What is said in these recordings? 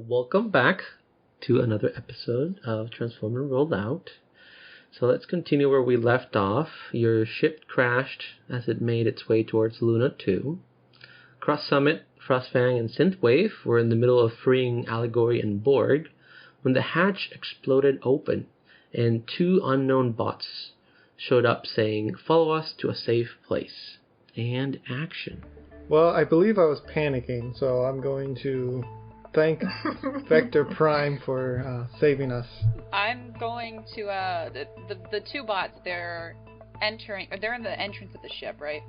Welcome back to another episode of Transformer Rolled Out. So let's continue where we left off. Your ship crashed as it made its way towards Luna 2. Cross Summit, Frostfang, and Synthwave were in the middle of freeing Allegory and Borg when the hatch exploded open and two unknown bots showed up saying, "Follow us to a safe place." And action. Well, I believe I was panicking, so I'm going to thank Vector Prime for saving us. I'm going to the two bots. They're entering. Or they're in the entrance of the ship, right?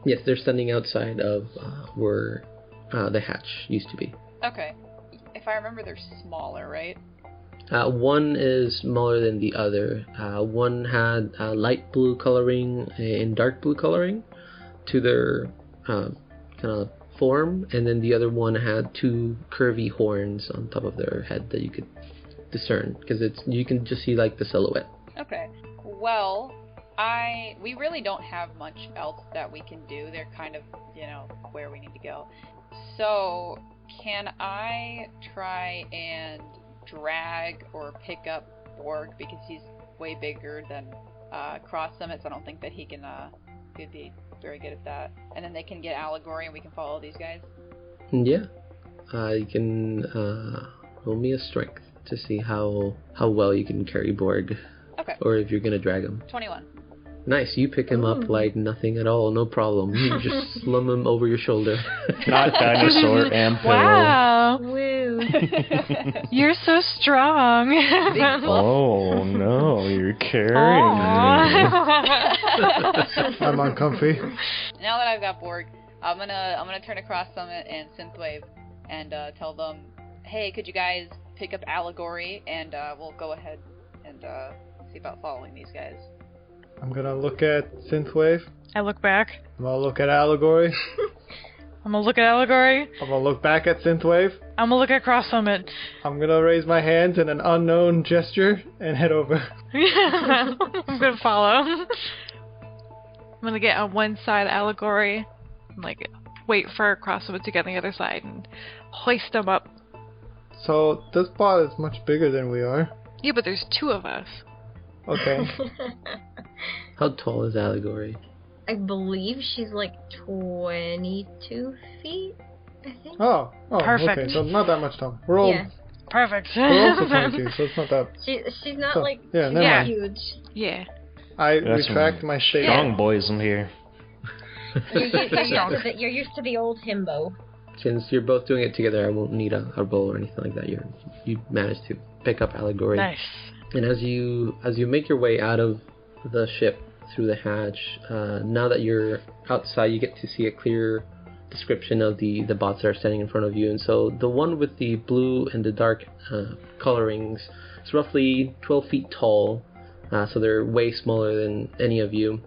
Yes, they're standing outside of where the hatch used to be. Okay. If I remember, they're smaller, right? One is smaller than the other. One had light blue coloring and dark blue coloring to their kind of form, and then the other one had two curvy horns on top of their head that you could discern, because you can just see like the silhouette. Okay. Well, we really don't have much else that we can do. They're kind of, where we need to go. So, can I try and drag or pick up Borg, because he's way bigger than Cross Summit, so I don't think that he'd be very good at that. And then they can get Allegory and we can follow these guys? Yeah. You can roll me a strength to see how well you can carry Borg. Okay. Or if you're going to drag him. 21. Nice, you pick him up like nothing at all, no problem. You just slum him over your shoulder. Not dinosaur and pillow. Wow. Woo. You're so strong. Oh no, you're carrying me. I'm uncomfy. Now that I've got Borg, I'm gonna turn across Summit and Synthwave and tell them, hey, could you guys pick up Allegory, and we'll go ahead and see about following these guys. I'm gonna look at Synthwave. I look back. I'm gonna look at Allegory. I'm gonna look at Allegory. I'm gonna look back at Synthwave. I'm gonna look at Cross Summit. I'm gonna raise my hands in an unknown gesture and head over. I'm gonna follow. I'm gonna get on one side Allegory, and wait for Cross Summit to get on the other side and hoist them up. So this bot is much bigger than we are. Yeah, but there's two of us. Okay. How tall is Allegory? I believe she's 22 feet, I think. Oh, Perfect. Okay, so not that much taller. We're all Perfect. we're also 22, so it's not that. She's not never mind. huge. Yeah. I retract my statement. Strong boys in here. You're used to the old himbo. Since you're both doing it together, I won't need a roll or anything like that. You managed to pick up Allegory. Nice. And as you make your way out of the ship through the hatch, now that you're outside, you get to see a clear description of the bots that are standing in front of you. And so the one with the blue and the dark colorings is roughly 12 feet tall, so they're way smaller than any of you.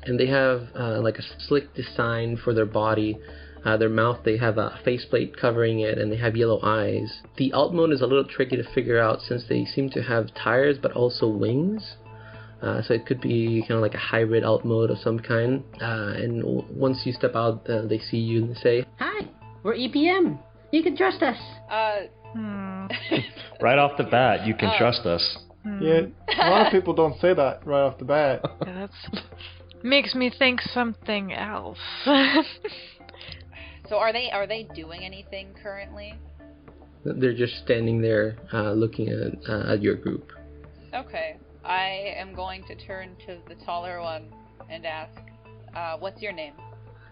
And they have a slick design for their body. Their mouth, they have a faceplate covering it, and they have yellow eyes. The alt mode is a little tricky to figure out since they seem to have tires but also wings. So it could be kind of like a hybrid alt mode of some kind. And once you step out, they see you and say, "Hi, we're EPM. You can trust us." Right off the bat, you can trust us. Yeah, a lot of people don't say that right off the bat. Yeah, that makes me think something else. So are they doing anything currently? They're just standing there looking at your group. Okay. I am going to turn to the taller one and ask, what's your name?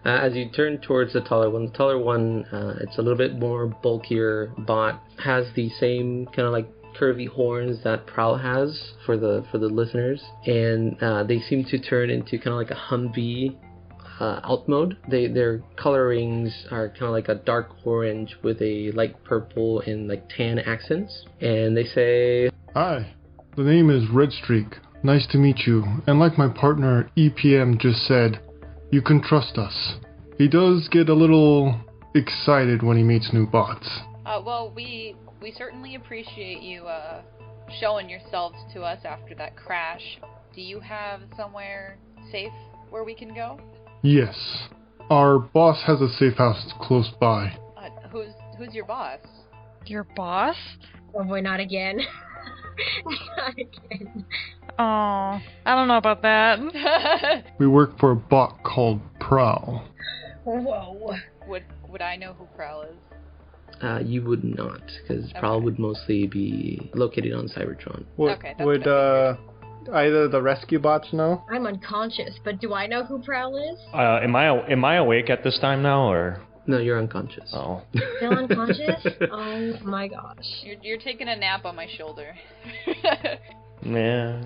As you turn towards the taller one, it's a little bit more bulkier bot, has the same kind of curvy horns that Prowl has for the listeners, and they seem to turn into kind of like a Humvee alt mode. Their colorings are kind of like a dark orange with a light purple and tan accents, and they say, "Hi, the name is Redstreak. Nice to meet you, and like my partner EPM just said, you can trust us." He does get a little excited when he meets new bots. Well, we certainly appreciate you showing yourselves to us after that crash. Do you have somewhere safe where we can go? Yes. Our boss has a safe house close by. Who's your boss? Your boss? Oh boy, not again. Not again. Oh, I don't know about that. We work for a bot called Prowl. Whoa. Would I know who Prowl is? You would not, because Prowl would mostly be located on Cybertron. Okay, that's Would either the rescue bots know? I'm unconscious, but do I know who Prowl is? Am I awake at this time now, or? No, you're unconscious. Oh. Still unconscious? Oh my gosh. You're taking a nap on my shoulder. Yeah.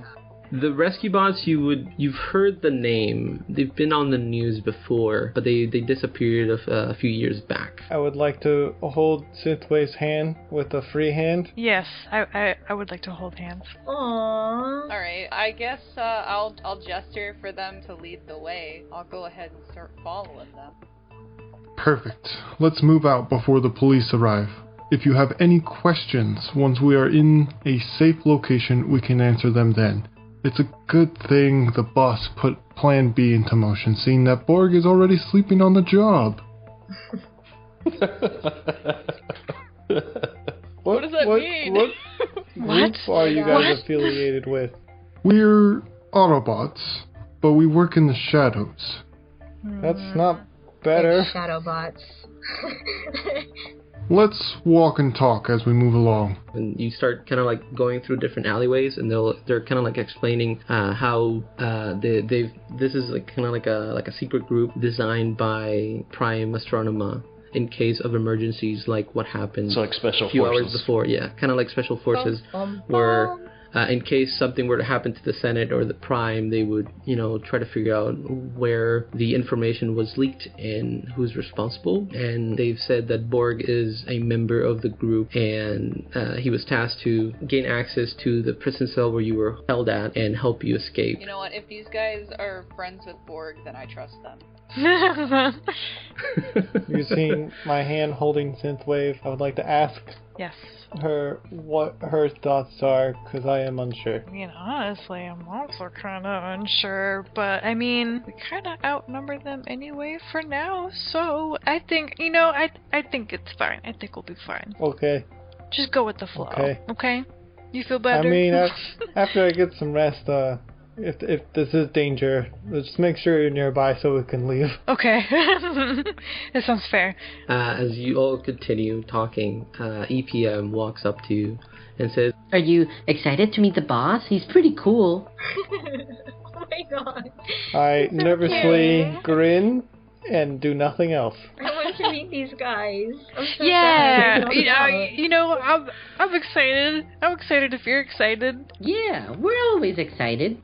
The rescue bots, you've heard the name. They've been on the news before, but they disappeared a few years back. I would like to hold Synthwave's hand with a free hand. Yes, I would like to hold hands. Aww. Alright, I guess I'll gesture for them to lead the way. I'll go ahead and start following them. Perfect. Let's move out before the police arrive. If you have any questions, once we are in a safe location, we can answer them then. It's a good thing the boss put Plan B into motion, seeing that Borg is already sleeping on the job. What does that mean? What What? group are you guys affiliated with? We're Autobots, but we work in the shadows. That's not better. Shadow bots. Let's walk and talk as we move along. And you start kind of like going through different alleyways, and they're kind of like explaining how this is like kind of like a secret group designed by Prime Astronema in case of emergencies like what happened So like special a few forces. hours before. Yeah, kind of like special forces where in case something were to happen to the Senate or the Prime, they would, try to figure out where the information was leaked and who's responsible. And they've said that Borg is a member of the group, and he was tasked to gain access to the prison cell where you were held at and help you escape. You know what? If these guys are friends with Borg, then I trust them. You've seen my hand holding Synthwave. I would like to ask Yes. her what her thoughts are, because I am unsure. Honestly, I'm also kind of unsure, but I mean, we kind of outnumber them anyway for now, so I think, I think it's fine. I think we'll be fine. Okay. Just go with the flow. Okay. Okay? You feel better? I mean, after I get some rest, if this is danger, just make sure you're nearby so we can leave. Okay. That sounds fair. As you all continue talking, EPM walks up to you and says, Are you excited to meet the boss? He's pretty cool. Oh my god. I nervously grin and do nothing else. I want to meet these guys. I'm so Yeah, sad. I'm excited. I'm excited if you're excited. Yeah, we're always excited.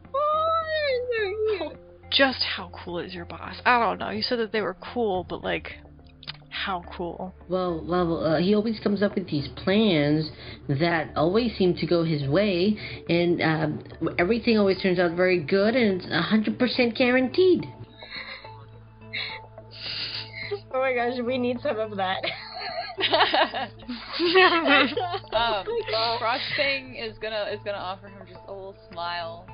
Just how cool is your boss? I don't know. You said that they were cool, but how cool? Well, he always comes up with these plans that always seem to go his way, and everything always turns out very good, and it's 100% guaranteed. Oh my gosh, we need some of that. Frosting is gonna offer him just a little smile.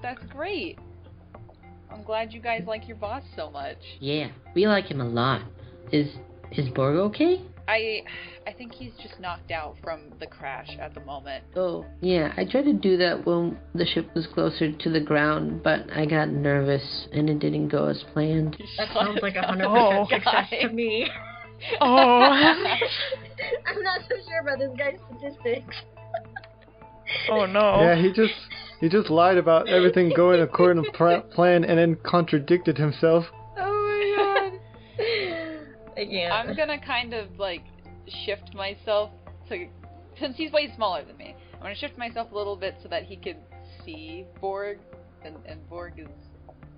That's great. I'm glad you guys like your boss so much. Yeah, we like him a lot. Is Borg okay? I think he's just knocked out from the crash at the moment. Oh, yeah, I tried to do that when the ship was closer to the ground, but I got nervous and it didn't go as planned. That sounds like 100% success to me. Oh. I'm not so sure about this guy's statistics. Oh no. Yeah, he just lied about everything going according to plan and then contradicted himself. Oh my god. Yeah. I'm gonna kind of shift myself to, since he's way smaller than me, I'm gonna shift myself a little bit so that he could see Borg, and Borg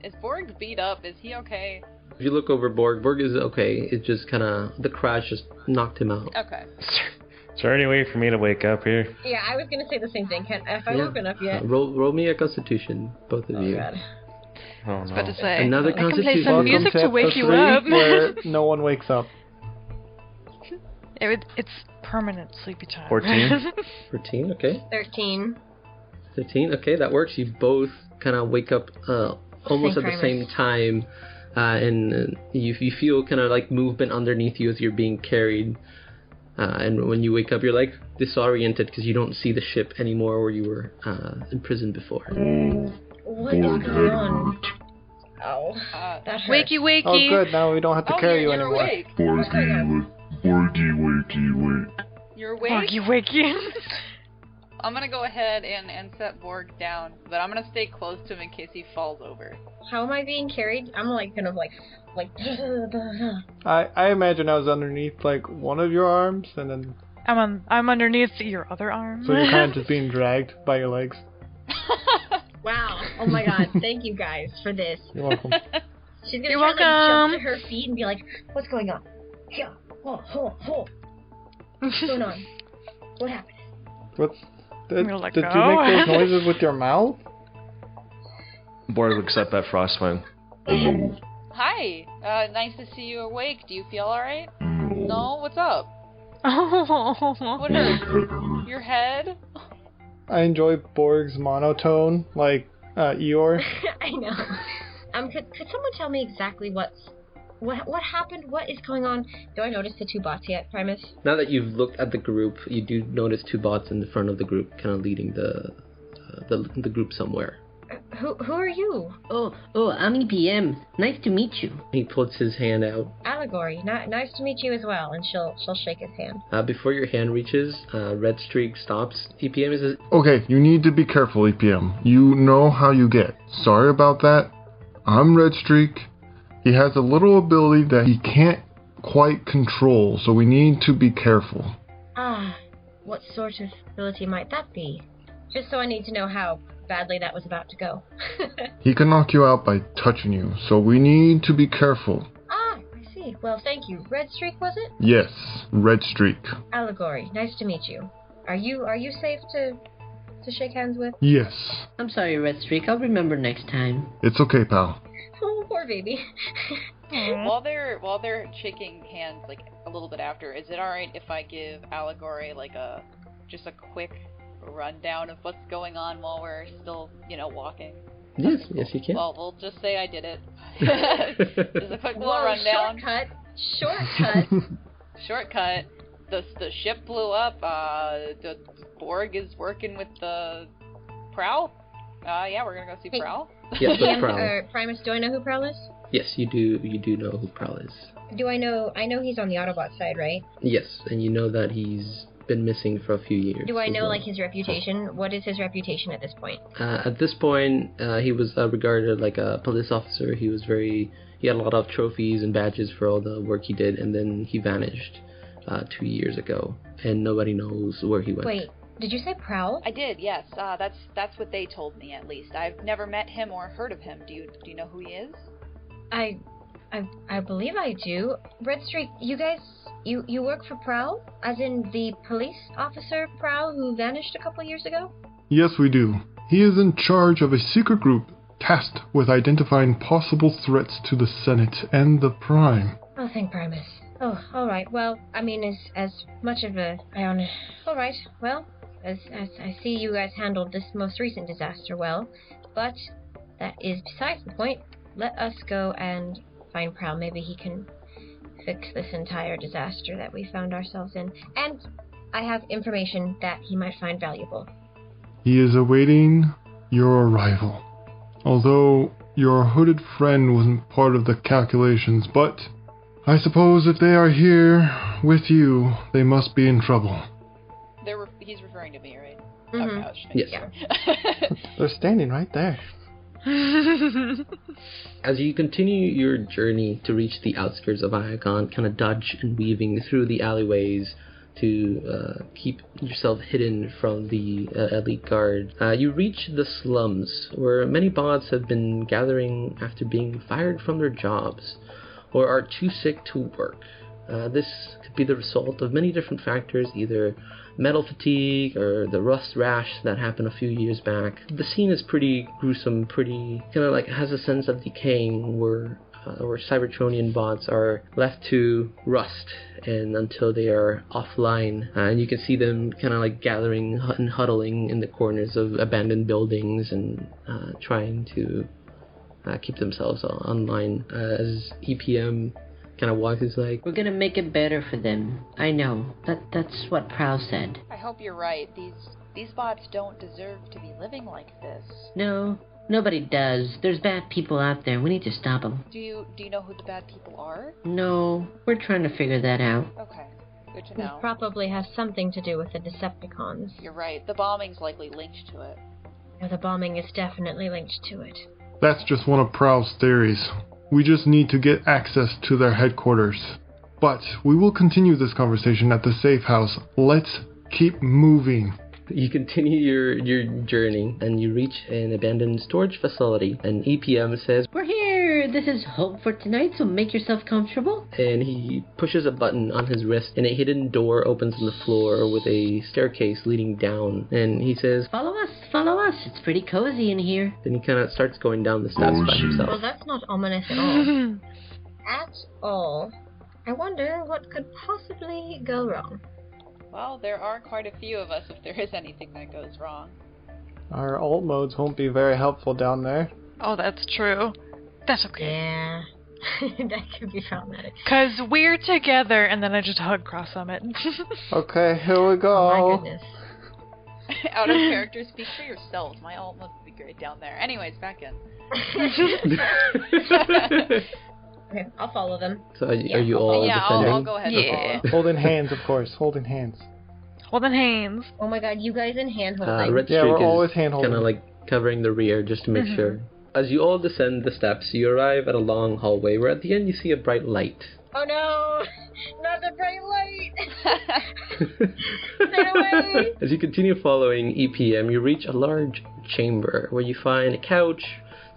is Borg beat up? Is he okay? if you look over Borg is okay. It just kind of, the crash just knocked him out. Okay. Is there any way for me to wake up here? Yeah, I was gonna say the same thing. Have I woken up yet? Roll me a Constitution, both of you. God. Oh I was about no. to say. Another I can play Constitution. some Welcome music to wake you episode up. 3, where no one wakes up. It's permanent sleepy time. 14? 14, okay. 13. 13, okay, that works. You both kind of wake up almost at the Primus. same time. and you feel kind of like movement underneath you as you're being carried. And when you wake up, you're like disoriented because you don't see the ship anymore where you were imprisoned before. What is going on? Oh, that hurts. Wakey, wakey. Oh, good. Now we don't have to carry you you're anymore. awake. What's going on? You're awake? Wakey, wakey. I'm gonna go ahead and set Borg down, but I'm gonna stay close to him in case he falls over. How am I being carried? I'm like kind of like. I imagine I was underneath like one of your arms, and then I'm underneath your other arm. so you're kind of just being dragged by your legs. Wow. Oh my god. Thank you guys for this. You're welcome. She's gonna You're try to welcome. jump to her feet and be like, "What's going on? Here. What's going on? What happened?" Did You're like, you "Oh." make those noises with your mouth? Borg looks up at Frostwing. Hi. Nice to see you awake. Do you feel alright? No? What's up? What hurt? Your head? I enjoy Borg's monotone, like Eeyore. I know. Could someone tell me exactly what happened? What is going on? Do I notice the two bots yet, Primus? Now that you've looked at the group, you do notice two bots in the front of the group, kind of leading the group somewhere. Who are you? Oh, I'm EPM. Nice to meet you. He puts his hand out. Allegory. Nice to meet you as well. And she'll shake his hand. Before your hand reaches, Red Streak stops. EPM says, Okay, you need to be careful, EPM. You know how you get. Sorry about that. I'm Red Streak. He has a little ability that he can't quite control, so we need to be careful. Ah, what sort of ability might that be? Just so I need to know how badly that was about to go. He can knock you out by touching you, so we need to be careful. Ah, I see. Well, thank you. Red Streak, was it? Yes, Red Streak. Allegory. Nice to meet you. Are you safe to shake hands with? Yes. I'm sorry, Red Streak. I'll remember next time. It's okay, pal. Oh, poor baby. While they're shaking hands, like a little bit after, is it alright if I give Allegory like just a quick rundown of what's going on while we're still, walking? yes, yes you can. Well, we'll just say I did it. Just a quick little rundown. Shortcut. The ship blew up. The Borg is working with the Prowl. Yeah, we're gonna go see Prowl. Yes, that's Prowl. Primus, do I know who Prowl is? Yes, you do know who Prowl is. Do I know he's on the Autobot side, right? Yes, and you know that he's been missing for a few years. Do I know, well. like, his reputation? What is his reputation at this point? At this point, he was regarded like a police officer. He had a lot of trophies and badges for all the work he did, and then he vanished 2 years ago, and nobody knows where he went. Wait, did you say Prowl? I did, yes. That's what they told me, at least. I've never met him or heard of him. Do you know who he is? I believe I do. Red Streak, you guys, you work for Prowl? As in the police officer Prowl who vanished a couple years ago? Yes, we do. He is in charge of a secret group tasked with identifying possible threats to the Senate and the Prime. Oh, thank Primus. Oh, alright. Well, I mean, as much of a... Alright, well, as I see you guys handled this most recent disaster well, but that is besides the point. Let us go and find Prowl. Maybe he can fix this entire disaster that we found ourselves in. And I have information that he might find valuable. He is awaiting your arrival. Although your hooded friend wasn't part of the calculations, but I suppose if they are here with you, they must be in trouble. He's referring to me, right? Mm-hmm. Okay, Yes. yeah. They're standing right there. As you continue your journey to reach the outskirts of Iacon, kind of dodge and weaving through the alleyways to keep yourself hidden from the elite guard, you reach the slums, where many bots have been gathering after being fired from their jobs, or are too sick to work. This could be the result of many different factors, either metal fatigue or the rust rash that happened a few years back. The scene is pretty gruesome, pretty kind of like has a sense of decaying, where Cybertronian bots are left to rust and until they are offline, and you can see them kind of like gathering and huddling in the corners of abandoned buildings and trying to keep themselves online. As EPM kind of walks, he's like, We're gonna make it better for them. I know. That's what Prowl said. I hope you're right. These bots don't deserve to be living like this. No, nobody does. There's bad people out there. We need to stop them. Do you know who the bad people are? No, we're trying to figure that out. Okay, good to This know. probably has something to do with the Decepticons. You're right. The bombing's likely linked to it. Yeah, the bombing is definitely linked to it. That's just one of Prowl's theories. We just need to get access to their headquarters. But we will continue this conversation at the safe house. Let's keep moving. you continue your journey, and you reach an abandoned storage facility, and EPM says, We're here. This is Hope for tonight, so make yourself comfortable. and he pushes a button on his wrist, and a hidden door opens in the floor with a staircase leading down, and he says, Follow us, follow us. It's pretty cozy in here. then he kind of starts going down the steps by Well, himself. that's not ominous at all. At all. I wonder what could possibly go wrong. Well, there are quite a few of us if there is anything that goes wrong. Our alt modes won't be very helpful down there. Oh, that's true. That's okay. Yeah. That could be problematic. Because we're together, and then I just hug Cross Summit. Okay, here we go. Oh my goodness. Out of character, speak for yourselves. My alt mode would be great down there. Anyways, back in. Okay, I'll follow them. So are you all Yeah, defending? I'll go ahead Yeah. and follow. Holding hands, of course. Holding hands. Holding hands. Oh my god, you guys in hand holding. Red Yeah, Streak we're always is hand kind holding. of like covering the rear just to make sure. As you all descend the steps, you arrive at a long hallway where at the end you see a bright light. Oh no! Not the bright light! Stay away! As you continue following EPM, you reach a large chamber where you find a couch,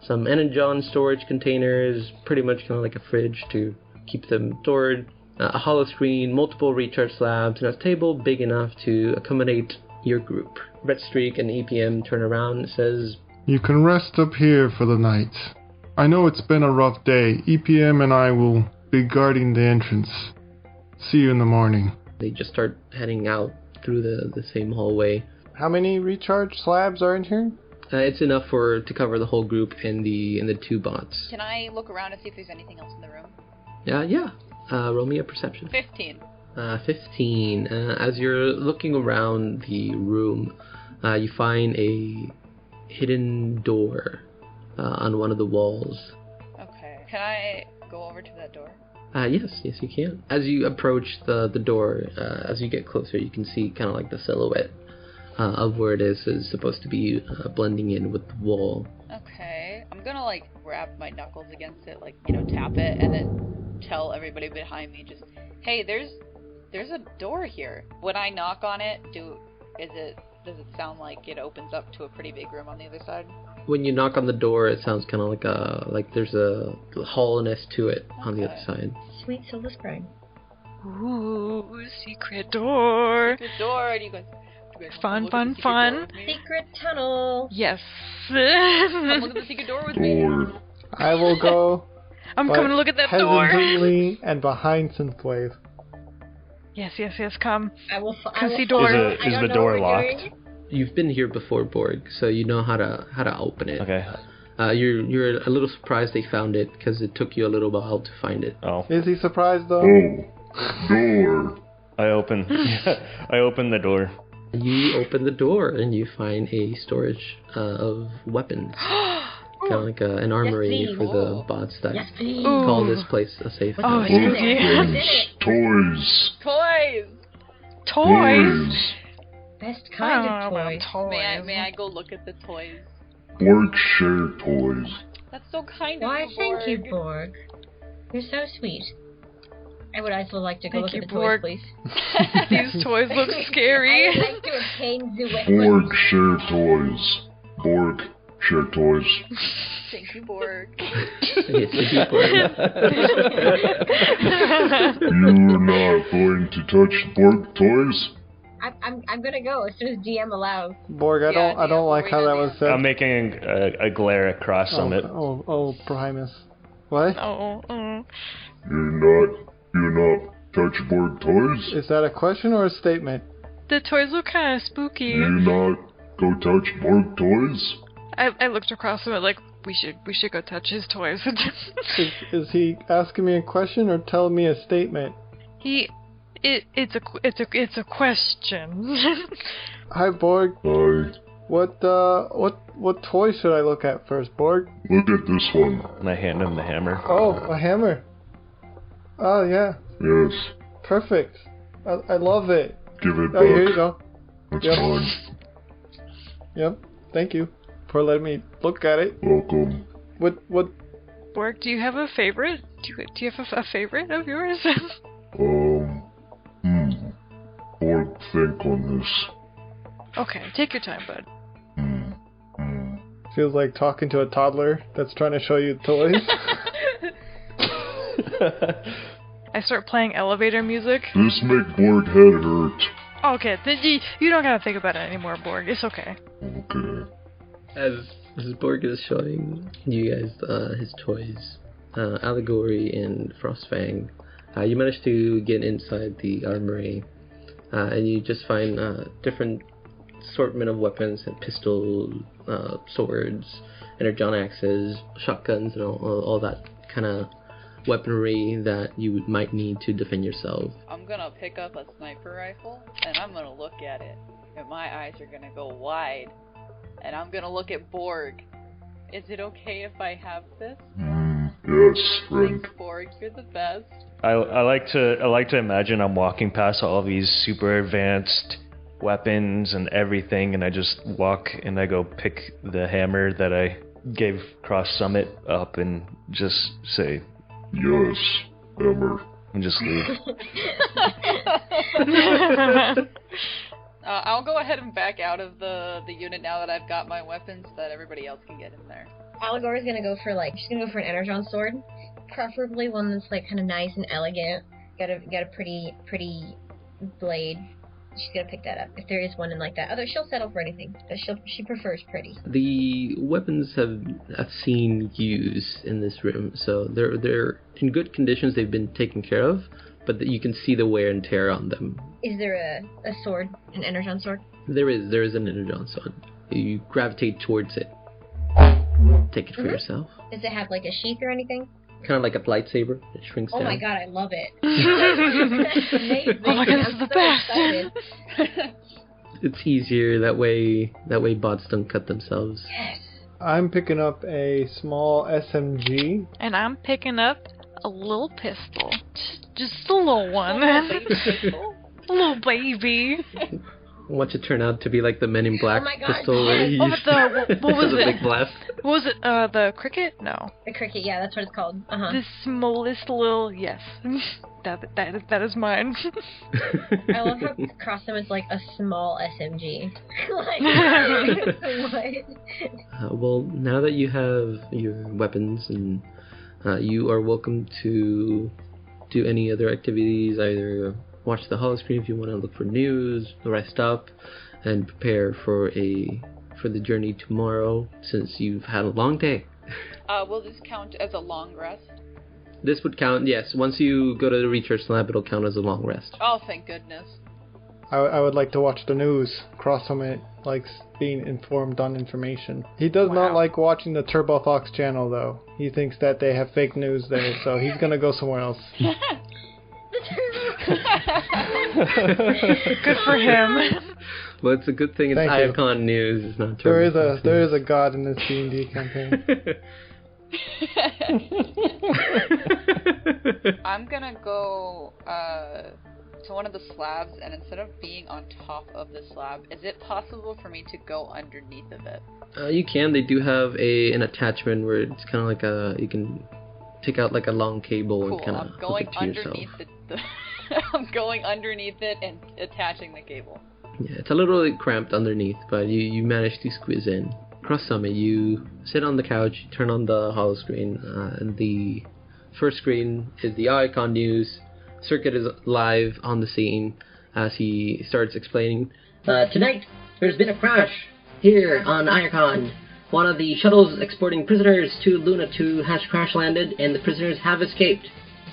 some energon storage containers, pretty much kind of like a fridge to keep them stored, a hollow screen, multiple recharge slabs, and a table big enough to accommodate your group. Red Streak and EPM turn around and says, You can rest up here for the night. I know it's been a rough day. EPM and I will be guarding the entrance. See you in the morning. they just start heading out through the same hallway. How many recharge slabs are in here? It's enough to cover the whole group and the two bots. Can I look around and see if there's anything else in the room? Yeah. Roll me a perception. 15. 15. As you're looking around the room, you find a hidden door on one of the walls. Okay. Can I go over to that door? Yes, you can. As you approach the door, as you get closer, you can see kind of like the silhouette of where it is supposed to be blending in with the wall. Okay. I'm gonna like grab my knuckles against it, like, tap it, and then tell everybody behind me just, hey, there's a door here. When I knock on it, does it sound like it opens up to a pretty big room on the other side? When you knock on the door, it sounds kind of like there's a hollowness to it on the other side. Sweet Silver Spring. Ooh, secret door. The door, and you guys Fun, look at the fun, secret fun. door with me? Secret tunnel. Yes. Come look at the secret door with me. I will go. I'm but coming to look at that door. hesitantly and behind Synthwave. Yes, come. I will. Can see follow. door. Is I don't the know door what we're locked? doing. You've been here before, Borg, so you know how to open it. Okay. You're a little surprised they found it because it took you a little while to find it. Oh. Is he surprised though? Door. I open the door. You open the door and you find a storage of weapons, kind of like an armory please. for the bots that Yes, please. call this place a safe Oh, house. What's in spooky. there? What's in it? Toys. Toys! Toys. Best kind Oh, of toys. toys. May I go look at the toys? Borg share toys. That's so kind Why, of you, thank you, Borg. Borg. You're so sweet. I would also like to go Thank look you, at the Borg. toys, please. These toys look I scary. would like to obtain zoo Borg share toys. Borg share toys. Thank you, Borg. Yes, you Borg. You're not going to touch Borg toys? I'm gonna go as soon as DM allows. Borg, I Yeah, don't yeah, like how that was said. I'm making a glare across Summit. Oh, Primus. What? Oh. You're not touch Borg toys? Is that a question or a statement? The toys look kind of spooky. You not go touch Borg toys? I looked across from it like, we should go touch his toys. Is he asking me a question or telling me a statement? It's a question. Hi, Borg. Hi. What toy should I look at first, Borg? Look at this one. And I hand him the hammer. Oh, a hammer. Oh, yeah. Yes. Perfect. I love it. Give it Oh, here you back. go. That's Yep. fine. Yep. Thank you for letting me look at it. Welcome. What? Borg, do you have a favorite? Do you have a favorite of yours? Borg, think on this. Okay, take your time, bud. Feels like talking to a toddler that's trying to show you toys. I start playing elevator music. This make Borg head hurt. Okay, you don't gotta think about it anymore, Borg. It's okay. Okay. As Borg is showing you guys his toys, Allegory and Frostfang, you manage to get inside the armory, and you just find different assortment of weapons and pistols, swords, energon axes, shotguns, and all that kind of weaponry that you might need to defend yourself. I'm gonna pick up a sniper rifle, and I'm gonna look at it, and my eyes are gonna go wide, and I'm gonna look at Borg. Is it okay if I have this? Yes, friend. Thanks, Borg. You're the best. I like to imagine I'm walking past all these super advanced weapons and everything, and I just walk and I go pick the hammer that I gave Cross Summit up and just say, Yes, hammer. and just leave. I'll go ahead and back out of the unit now that I've got my weapons, so that everybody else can get in there. Allegory's gonna go for she's gonna go for an energon sword, preferably one that's like kind of nice and elegant. Got a pretty blade. She's gonna pick that up if there is one in like that. Although she'll settle for anything, but she prefers pretty. The weapons have seen use in this room, so they're in good conditions. They've been taken care of, but you can see the wear and tear on them. Is there a sword, an energon sword? There is an energon sword. You gravitate towards it. Take it for yourself. Does it have like a sheath or anything? Kind of like a lightsaber. It shrinks down. Oh my god, I love it. Amazing. Oh my god, this is I'm the so best. excited. It's easier that way. Bots don't cut themselves. Yes. I'm picking up a small SMG. And I'm picking up a little pistol. Just a little one. A little baby. Watch it turn out to be like the Men in Black Oh my God, pistol where yes. you Oh, but what was the it? big blast. What was it? The cricket? No. The cricket, yeah, that's what it's called. The smallest little, yes. That is mine. I love how Crossum is like a small SMG. Like, what? Well, now that you have your weapons, and you are welcome to do any other activities, either watch the holoscreen if you want to look for news, rest up, and prepare for the journey tomorrow, since you've had a long day. Will this count as a long rest? This would count, yes. Once you go to the research lab, it'll count as a long rest. Oh, thank goodness. I would like to watch the news. Crosssummit likes being informed on information. He does not like watching the Turbo Fox channel, though. He thinks that they have fake news there, so he's gonna go somewhere else. Good for him. Well, it's a good thing it's Thank you. Iacon News. It's not There Turbo is a god in this D&D campaign. I'm gonna go to one of the slabs, and instead of being on top of the slab, is it possible for me to go underneath of it? You can. They do have an attachment where it's kind of like you can take out like a long cable Cool. and kind I'm of going hook it to yourself. underneath I'm going underneath it and attaching the cable. Yeah, it's a little cramped underneath, but you manage to squeeze in. Cross Summit, you sit on the couch, you turn on the holoscreen, and the first screen is the Iacon News. Circuit is live on the scene as he starts explaining. Tonight, there's been a crash here on Iacon. One of the shuttles exporting prisoners to Luna 2 has crash landed, and the prisoners have escaped.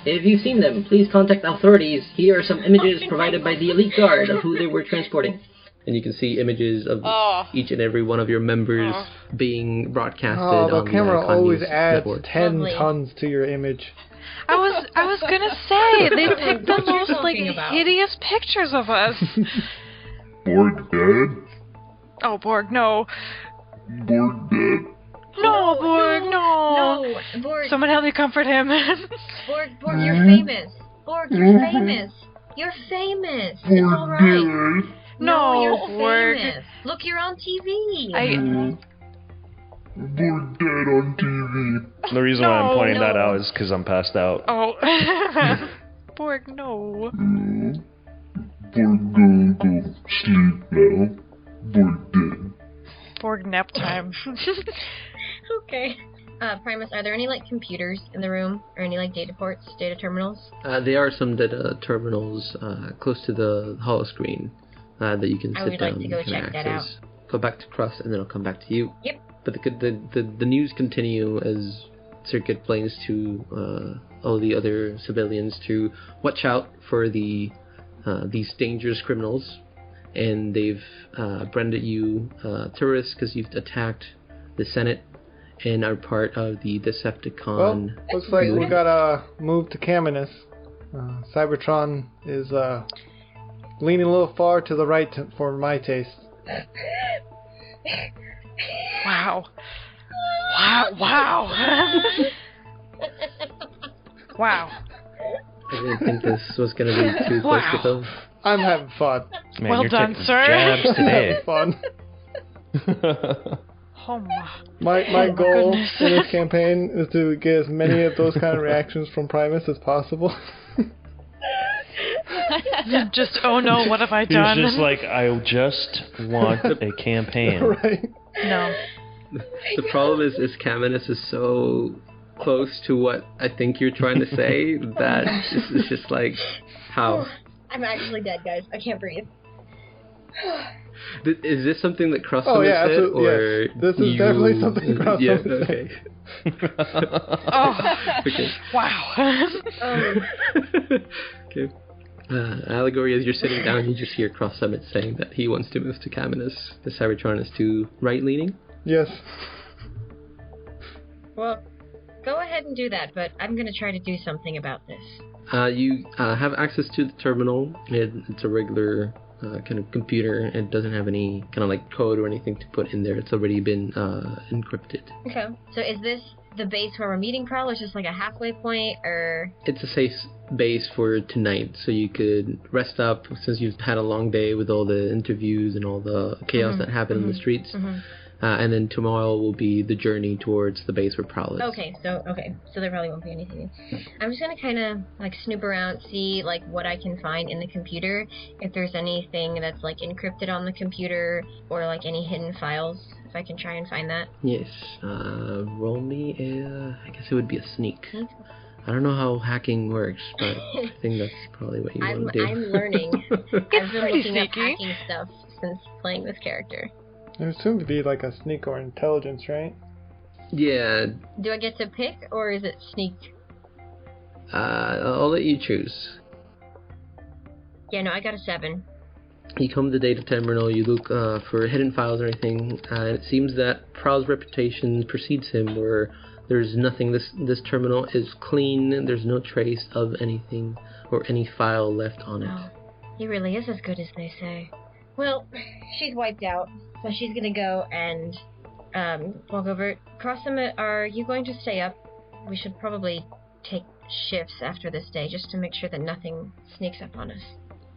If you've seen them, please contact the authorities. Here are some images provided by the elite guard of who they were transporting. and you can see images of Oh. each and every one of your members being broadcasted Oh, on the camera Icon always News adds network. 10 Lovely. tons to your image. I was gonna say they picked the What you're most like talking about. hideous pictures of us. Borg dead? Oh, Borg, no. Borg dead? No, Borg, no. No, Borg, Someone help me comfort him. Borg, you're famous. Borg, you're famous. You're famous. It's all Borg right. dead? No, you're Borg. famous. Look, you're on TV. Borg dead on TV. The reason why I'm pointing that No. out is because I'm passed out. Oh. Borg, no. Borg go sleep now. Borg dead. Borg nap time. Okay. Primus, are there any like computers in the room or any like data ports, data terminals? There are some data terminals close to the hollow screen that you can I sit would down like to go and check that access. Go back to Cross, and then I'll come back to you. Yep. But the news continue as Circuit explains to all the other civilians to watch out for these dangerous criminals, and they've branded you terrorists because you've attacked the Senate and are part of the Decepticon. Well, looks like we gotta move to Caminus. Cybertron is leaning a little far to the right for my taste. Wow. Wow. Wow. I didn't think this was going to be too close to home. I'm having fun. Man, Well you're done, taking sir. Jabs today. Fun. Oh my. My Oh, goal goodness. in this campaign is to get as many of those kind of reactions from Primus as possible. Just, oh no, what have I He's done? just like, I just want a campaign. Right? No. The problem is Caminus is so close to what I think you're trying to say that it's just like, how? I'm actually dead, guys. I can't breathe. Is this something that Cross Oh, yeah, said, absolutely, or yes. This is definitely something Cross Yeah, said. okay. Oh. Okay. Wow. Okay. Allegory, as you're sitting down, you just hear Cross Summit saying that he wants to move to Caminus. The Cybertron is too right-leaning. Yes. Well, go ahead and do that, but I'm gonna try to do something about this. You have access to the terminal. It's a regular kind of computer. It doesn't have any kind of like code or anything to put in there. It's already been encrypted. Okay. So is this the base where we're meeting, Prowl, or is this like a halfway point, or? It's a safe base for tonight, so you could rest up since you've had a long day with all the interviews and all the chaos that happened in the streets. And then tomorrow will be the journey towards the base where Prowl is. Okay, so there probably won't be anything. I'm just gonna kind of like snoop around, see like what I can find in the computer, if there's anything that's like encrypted on the computer or like any hidden files, if I can try and find that. Yes. Roll me I guess it would be a sneak. I don't know how hacking works, but I think that's probably what you want to do. I'm learning. I've been pretty looking up sneaky. hacking stuff since playing this character. There seems to be like a sneak or intelligence, right? Yeah. Do I get to pick, or is it sneak? I'll let you choose. Yeah, no, I got a 7. You come to the data terminal, you look for hidden files or anything, and it seems that Prowl's reputation precedes him, where there's nothing. This terminal is clean, there's no trace of anything or any file left on it. Oh, he really is as good as they say. Well, she's wiped out, so she's gonna go and walk over. Crossum, are you going to stay up? We should probably take shifts after this day just to make sure that nothing sneaks up on us.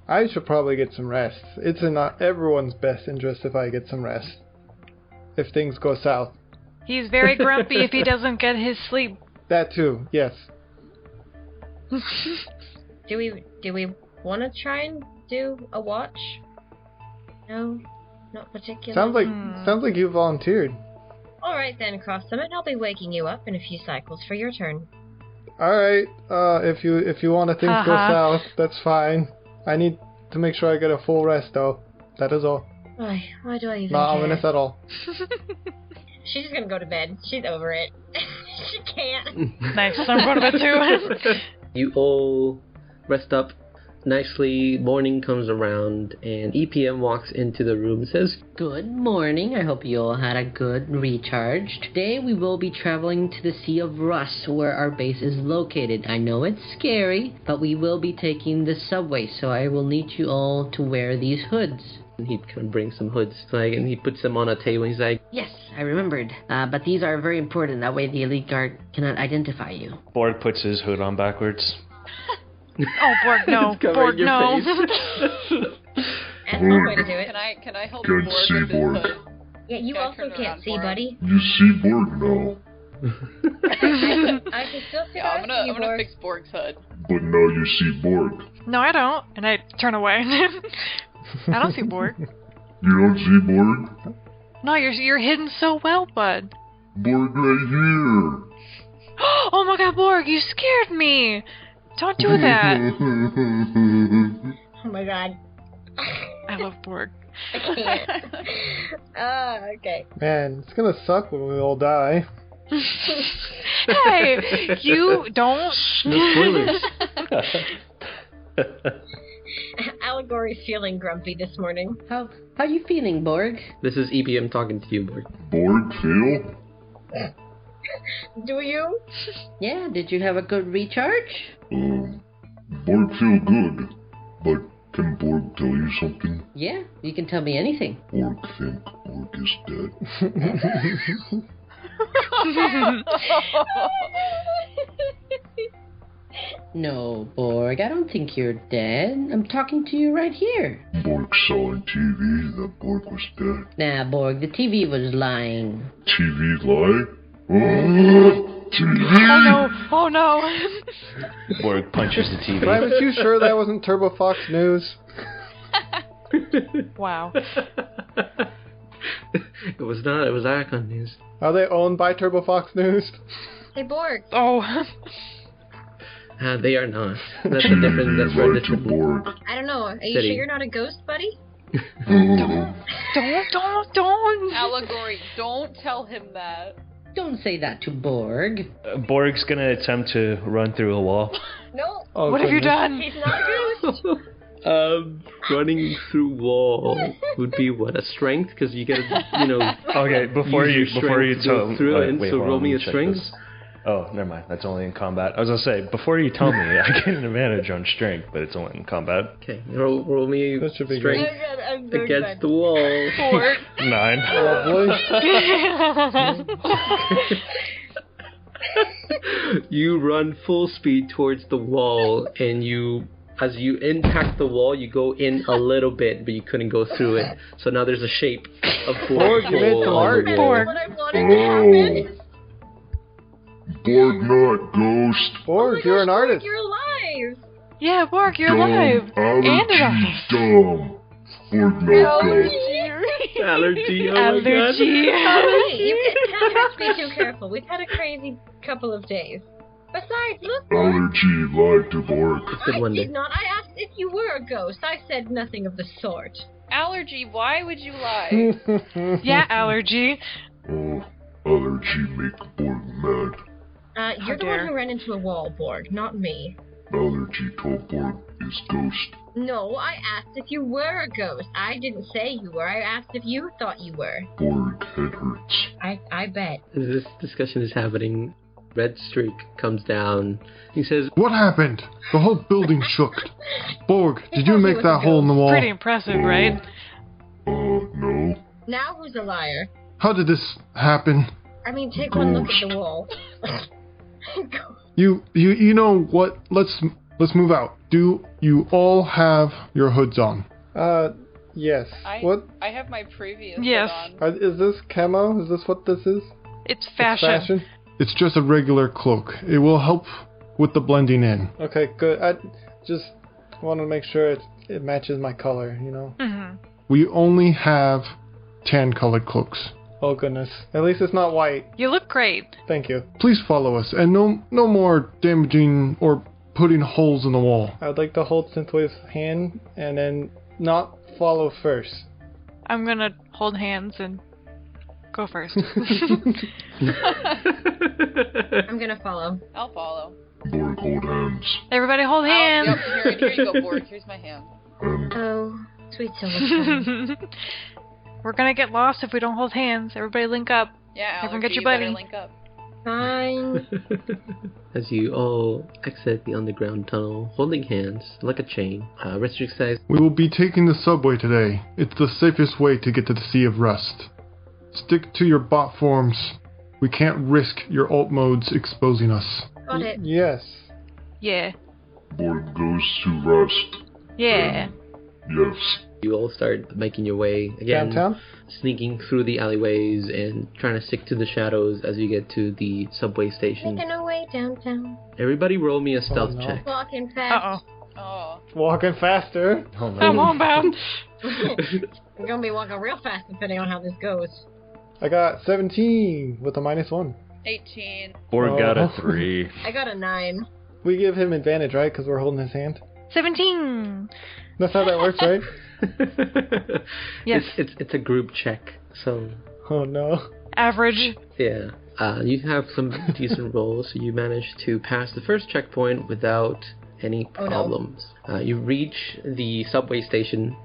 I should probably get some rest. It's in everyone's best interest if I get some rest. If things go south. He's very grumpy if he doesn't get his sleep. That too, yes. Do we want to try and do a watch? No, not particularly. Sounds like you volunteered. All right then, Cross Summit. I'll be waking you up in a few cycles for your turn. All right. If you want to things go south, that's fine. I need to make sure I get a full rest though. That is all. Why do I even Not care? ominous at all. She's just gonna go to bed. She's over it. She can't. Nice. I'm going to bed too. You all rest up. nicely, morning comes around, and EPM walks into the room and says, Good morning. I hope you all had a good recharge. Today we will be traveling to the Sea of Rust, where our base is located. I know it's scary, but we will be taking the subway, so I will need you all to wear these hoods. and he kind of brings some hoods, like, and he puts them on a table, and he's like, Yes, I remembered. But these are very important. That way the elite guard cannot identify you. Borg puts his hood on backwards. Oh, Borg, no. It's covering Borg, your no. face. That's one way to do it. Can I help Can't Borg see with his Borg. hood? Yeah, you Can I also turn can't around see, for him? buddy. You see Borg now, I can still see Yeah, I'm you, gonna Borg. fix Borg's hood. but now you see Borg. No, I don't. And I turn away. I don't see Borg. You don't see Borg? No, you're hidden so well, bud. Borg right here. Oh my god, Borg, you scared me. Don't do that. Oh my god. I love Borg. I can't. Okay. Man, it's gonna suck when we all die. Hey, you don't. No spoilers. Allegory's feeling grumpy this morning. How you feeling, Borg? This is EPM talking to you, Borg. Borg feel? Do you? Yeah, did you have a good recharge? Borg feel good. But can Borg tell you something? Yeah, you can tell me anything. Borg think Borg is dead. No, Borg, I don't think you're dead. I'm talking to you right here. Borg saw on TV that Borg was dead. Nah, Borg, the TV was lying. TV lie? TV! Oh no. Borg punches the TV. Primus, you sure that wasn't Turbo Fox News? Wow. It was not, it was Icon News. Are they owned by Turbo Fox News? Hey, Borg. Oh. They are not. That's a different, that's for a lied to different. Borg. I don't know. Are you City. sure you're not a ghost, buddy? Don't. Allegory, don't tell him that. Don't say that to Borg. Borg's gonna attempt to run through a wall. No. Oh, What have you goodness. done? He's not a ghost. Running through wall would be what, a strength? Because you gotta, Okay, before use you your strength to go tell through it, wait, so hold roll on, me let a check strength. this. Oh, never mind. That's only in combat. I was gonna say before you tell me, I get an advantage on strength, but it's only in combat. Okay, roll me That should be strength I'm so against excited. the wall. Borg. 9. Lovely. You run full speed towards the wall, and as you impact the wall, you go in a little bit, but you couldn't go through it. So now there's a shape of Borg, you made some art. That's Borg. what I wanted to happen. Borg not ghost. Borg, you're an artist. You're alive. Yeah, Borg, you're Dumb. alive. And an Allergy artist. dumb. Borg not ghost. allergy. Oh my Allergy. Hey, you can't have to be too careful. We've had a crazy couple of days. Besides, look, Borg. Allergy lied to Borg. Good I one day. did not. I asked if you were a ghost. I said nothing of the sort. Allergy, why would you lie? Yeah, allergy. Oh, allergy make Borg mad. You're the one dare. who ran into a wall, Borg, not me. Allergy told Borg is ghost. No, I asked if you were a ghost. I didn't say you were. I asked if you thought you were. Borg head hurts. I bet. As this discussion is happening, Red Streak comes down. He says, What happened? The whole building shook. Borg, did you make that hole in the wall? Pretty impressive, right? No. Now who's a liar? How did this happen? I mean, take one look at the wall. You know what? Let's move out. Do you all have your hoods on? Yes. I What? I have my previous Yes. one on. Is this camo? Is this what this is? It's It's fashion. It's just a regular cloak. It will help with the blending in. Okay, good. I just want to make sure it matches my color, Mm-hmm. We only have tan-colored cloaks. Oh, goodness. At least it's not white. You look great. Thank you. Please follow us, and no more damaging or putting holes in the wall. I would like to hold Synthwave's hand and then not follow first. I'm gonna hold hands and go first. I'm gonna follow. I'll follow. Borg, hold hands. Everybody hold hands. Yep, here you go, Borg. Here's my hand. And Oh, sweet silver. We're gonna get lost if we don't hold hands. Everybody link up. Yeah, Everyone Allergy, get your you better buddy. link up. Fine. As you all exit the underground tunnel, holding hands like a chain, Red Streak says, We will be taking the subway today. It's the safest way to get to the Sea of Rust. Stick to your bot forms. We can't risk your alt modes exposing us. Got it. Yes. Yeah. Borg goes to Rust. Yeah. Yes. you all start making your way again. Downtown? Sneaking through the alleyways and trying to stick to the shadows as you get to the subway station. Making our way downtown. Everybody roll me a stealth no. check. Walking fast. Uh-oh. Oh. Walking faster. Oh, no. Come on, bound. We're gonna be walking real fast depending on how this goes. I got 17 with a -1. 18. Borg got a Oh. 3. I got a 9. We give him advantage, right? Because we're holding his hand. 17. That's how that works, right? Yes. It's a group check, so Oh no. Average. yeah. You have some decent rolls, so you manage to pass the first checkpoint without any Oh, no. problems. You reach the subway station,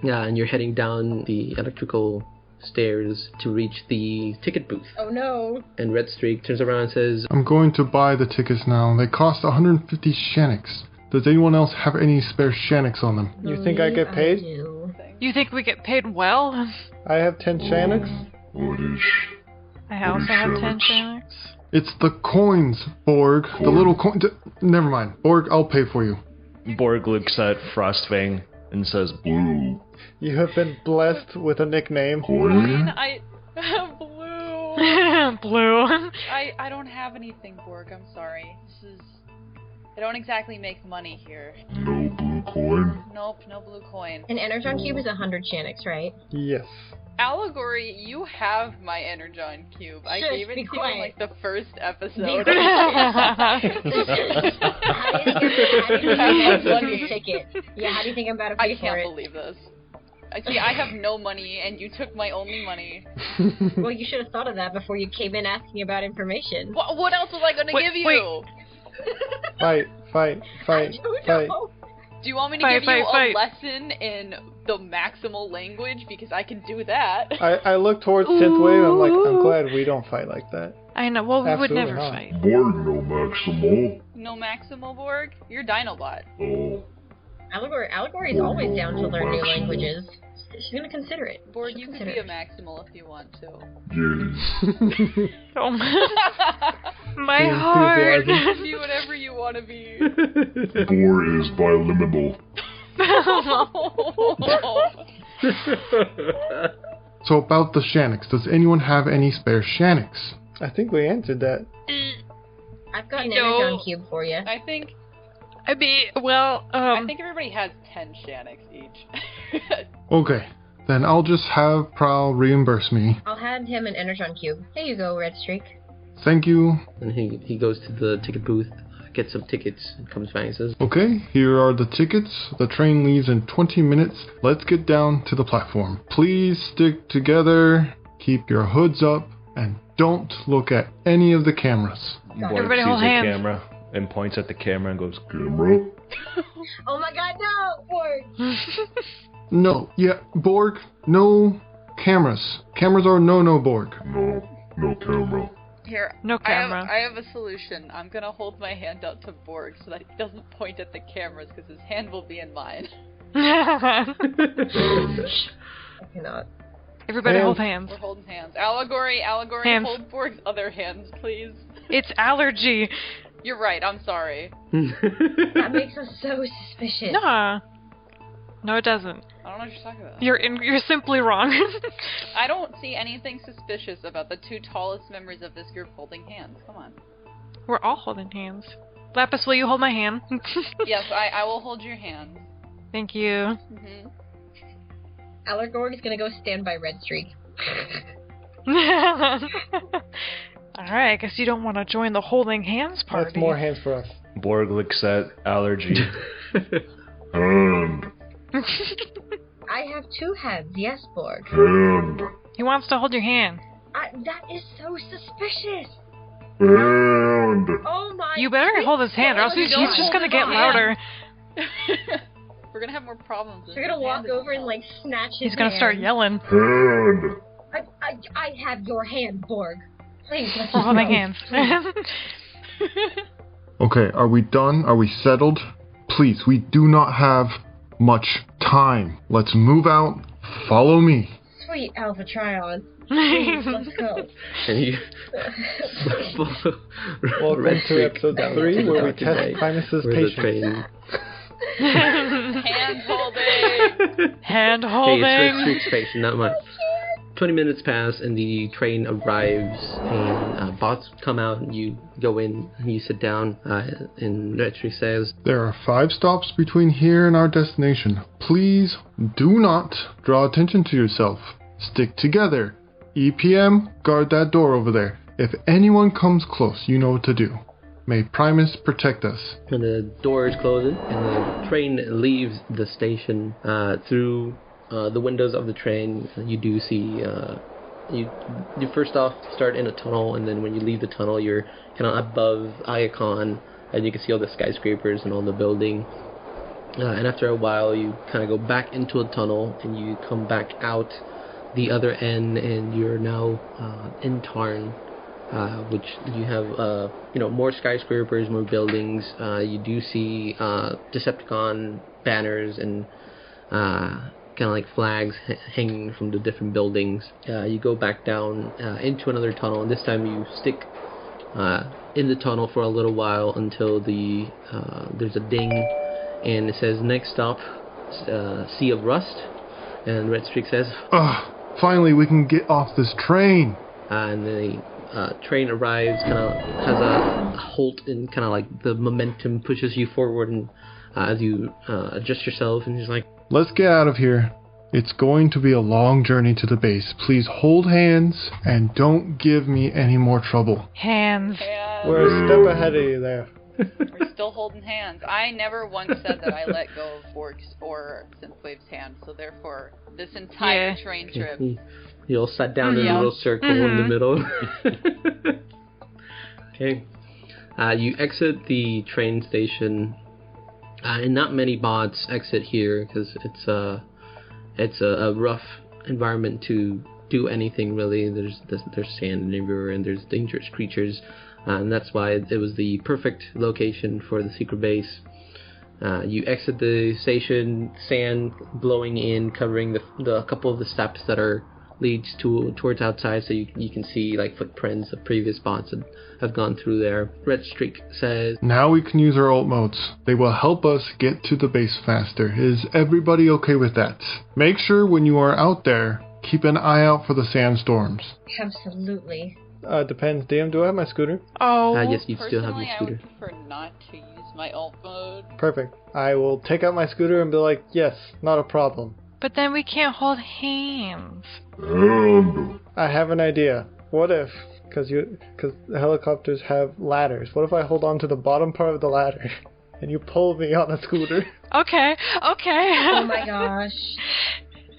and you're heading down the electrical stairs to reach the ticket booth. Oh no. And Red Streak turns around and says, I'm going to buy the tickets now. They cost 150 Shaniks. Does anyone else have any spare Shaniks on them? You think I get paid? do. You think we get paid well? I have 10 Shaniks. What is... I also have 10 Shanks. Shanks. It's the coins, Borg. The little coin. Never mind. Borg, I'll pay for you. Borg looks at Frostfang and says, Blue. You have been blessed with a nickname. Coin? Blue. Blue. I don't have anything, Borg. I'm sorry. I don't exactly make money here. No blue coin? Nope, no blue coin. An Energon Cube is 100 Shaniks, right? Yes. Allegory, you have my Energon Cube. I Shush, gave it to be you in quiet. like the first Be episode. quiet. How do you think I'm about to pay for this ticket? Yeah, how do you think I'm about to pay I for can't it? believe this. See, I have no money, and you took my only money. Well, you should have thought of that before you came in asking about information. What else was I gonna Wait, give you? wait. Fight, fight, fight, I don't fight. know. Do you want me to Fight, give fight, you a fight. lesson in the maximal language? Because I can do that. I look towards Synthwave, I'm like, I'm glad we don't fight like that. I know. Well, we would Absolutely never not. fight. Borg no maximal. No maximal, Borg? You're Dinobot. Oh. Allegory's always down to learn new languages. She's gonna consider it. Borg, She'll you could consider be a it. maximal if you want to. Yes. Oh my heart. Be whatever you want to be. Bor is biliminal. So about the Shaniks. Does anyone have any spare Shaniks? I think we answered that. I've got an No. Energon Cube for you. I think I mean, well, I think everybody has 10 Shaniks each. Okay. Then I'll just have Prowl reimburse me. I'll hand him an Energon Cube. Here you go, Red Streak. Thank you. and he goes to the ticket booth, gets some tickets, and comes back and says, Okay, here are the tickets. The train leaves in 20 minutes. Let's get down to the platform. Please stick together, keep your hoods up, and don't look at any of the cameras. Borg Everybody sees hold a hands. camera and points at the camera and goes, Camera? Oh my god, no! Borg! No, yeah, Borg, no cameras. Cameras are no, Borg. No. No camera. Here, No camera. I have a solution. I'm gonna hold my hand out to Borg so that he doesn't point at the cameras because his hand will be in mine. Hands. I cannot. Everybody Hands. hold hands. We're holding hands. Allegory, Hands. hold Borg's other hands, please. It's allergy. You're right, I'm sorry. That makes us so suspicious. Nah. No, it doesn't. I don't know what you're talking about. You're simply wrong. I don't see anything suspicious about the two tallest members of this group holding hands. Come on. We're all holding hands. Lapis, will you hold my hand? Yes, I will hold your hand. Thank you. hmm Allegory's gonna go stand by Red Streak. Alright, I guess you don't want to join the holding hands party. That's more hands for us. Borg looks at Allergy. Hand. I have 2 hands, yes, Borg. He wants to hold your hand. That is so suspicious. Hand. You better hold his hand, or else he's just gonna get louder. We're gonna have more problems. You're gonna walk over and like snatch his He's gonna start yelling. Hand! I have your hand, Borg. Please, let's We're holding go. hands. Okay, are we done? Are we settled? Please, we do not have much time. Let's move out. Follow me. Sweet Alpha Trion. Please, let's go. And you Welcome to episode 3, where we test Primus's patience. Hand holding. Hand Hey, holding. it's Red Streak's patient, not much. 20 minutes pass and the train arrives and bots come out and you go in and you sit down and Red Streak says, There are 5 stops between here and our destination. Please do not draw attention to yourself. Stick together. EPM, guard that door over there. If anyone comes close, you know what to do. May Primus protect us. and the door is closing and the train leaves the station through the windows of the train. You do see you first off start in a tunnel, and then when you leave the tunnel you're kind of above Iacon and you can see all the skyscrapers and all the building, and after a while you kind of go back into a tunnel and you come back out the other end and you're now in Tarn, which you have more skyscrapers, more buildings. You do see Decepticon banners and kind of like flags hanging from the different buildings. You go back down into another tunnel, and this time you stick in the tunnel for a little while until there's a ding, and it says next stop, Sea of Rust, and Red Streak says, Finally we can get off this train. and the train arrives, kind of has a halt, and kind of like the momentum pushes you forward, and as you adjust yourself, and he's like, Let's get out of here. It's going to be a long journey to the base. Please hold hands and don't give me any more trouble. Hands. We're a step ahead of you there. We're still holding hands. I never once said that I let go of Borg's or Synthwave's hand, so therefore, this entire train trip. You all sat down in a little circle in the middle. Okay. You exit the train station, and not many bots exit here because it's a rough environment to do anything really. There's sand everywhere and there's dangerous creatures, and that's why it was the perfect location for the secret base. You exit the station, sand blowing in, covering the couple of the steps that leads towards outside, so you can see like footprints of previous bots that have gone through there. Red Streak says, Now we can use our ult modes. They will help us get to the base faster. Is everybody okay with that? Make sure when you are out there, keep an eye out for the sandstorms. Absolutely. Depends. DM, do I have my scooter? Oh. yes, you still have your Personally, I scooter. would prefer not to use my alt mode. Perfect. I will take out my scooter and be like, yes, not a problem. But then we can't hold hands. Hand! I have an idea. What if, because the helicopters have ladders, what if I hold on to the bottom part of the ladder and you pull me on a scooter? Okay. Oh my gosh.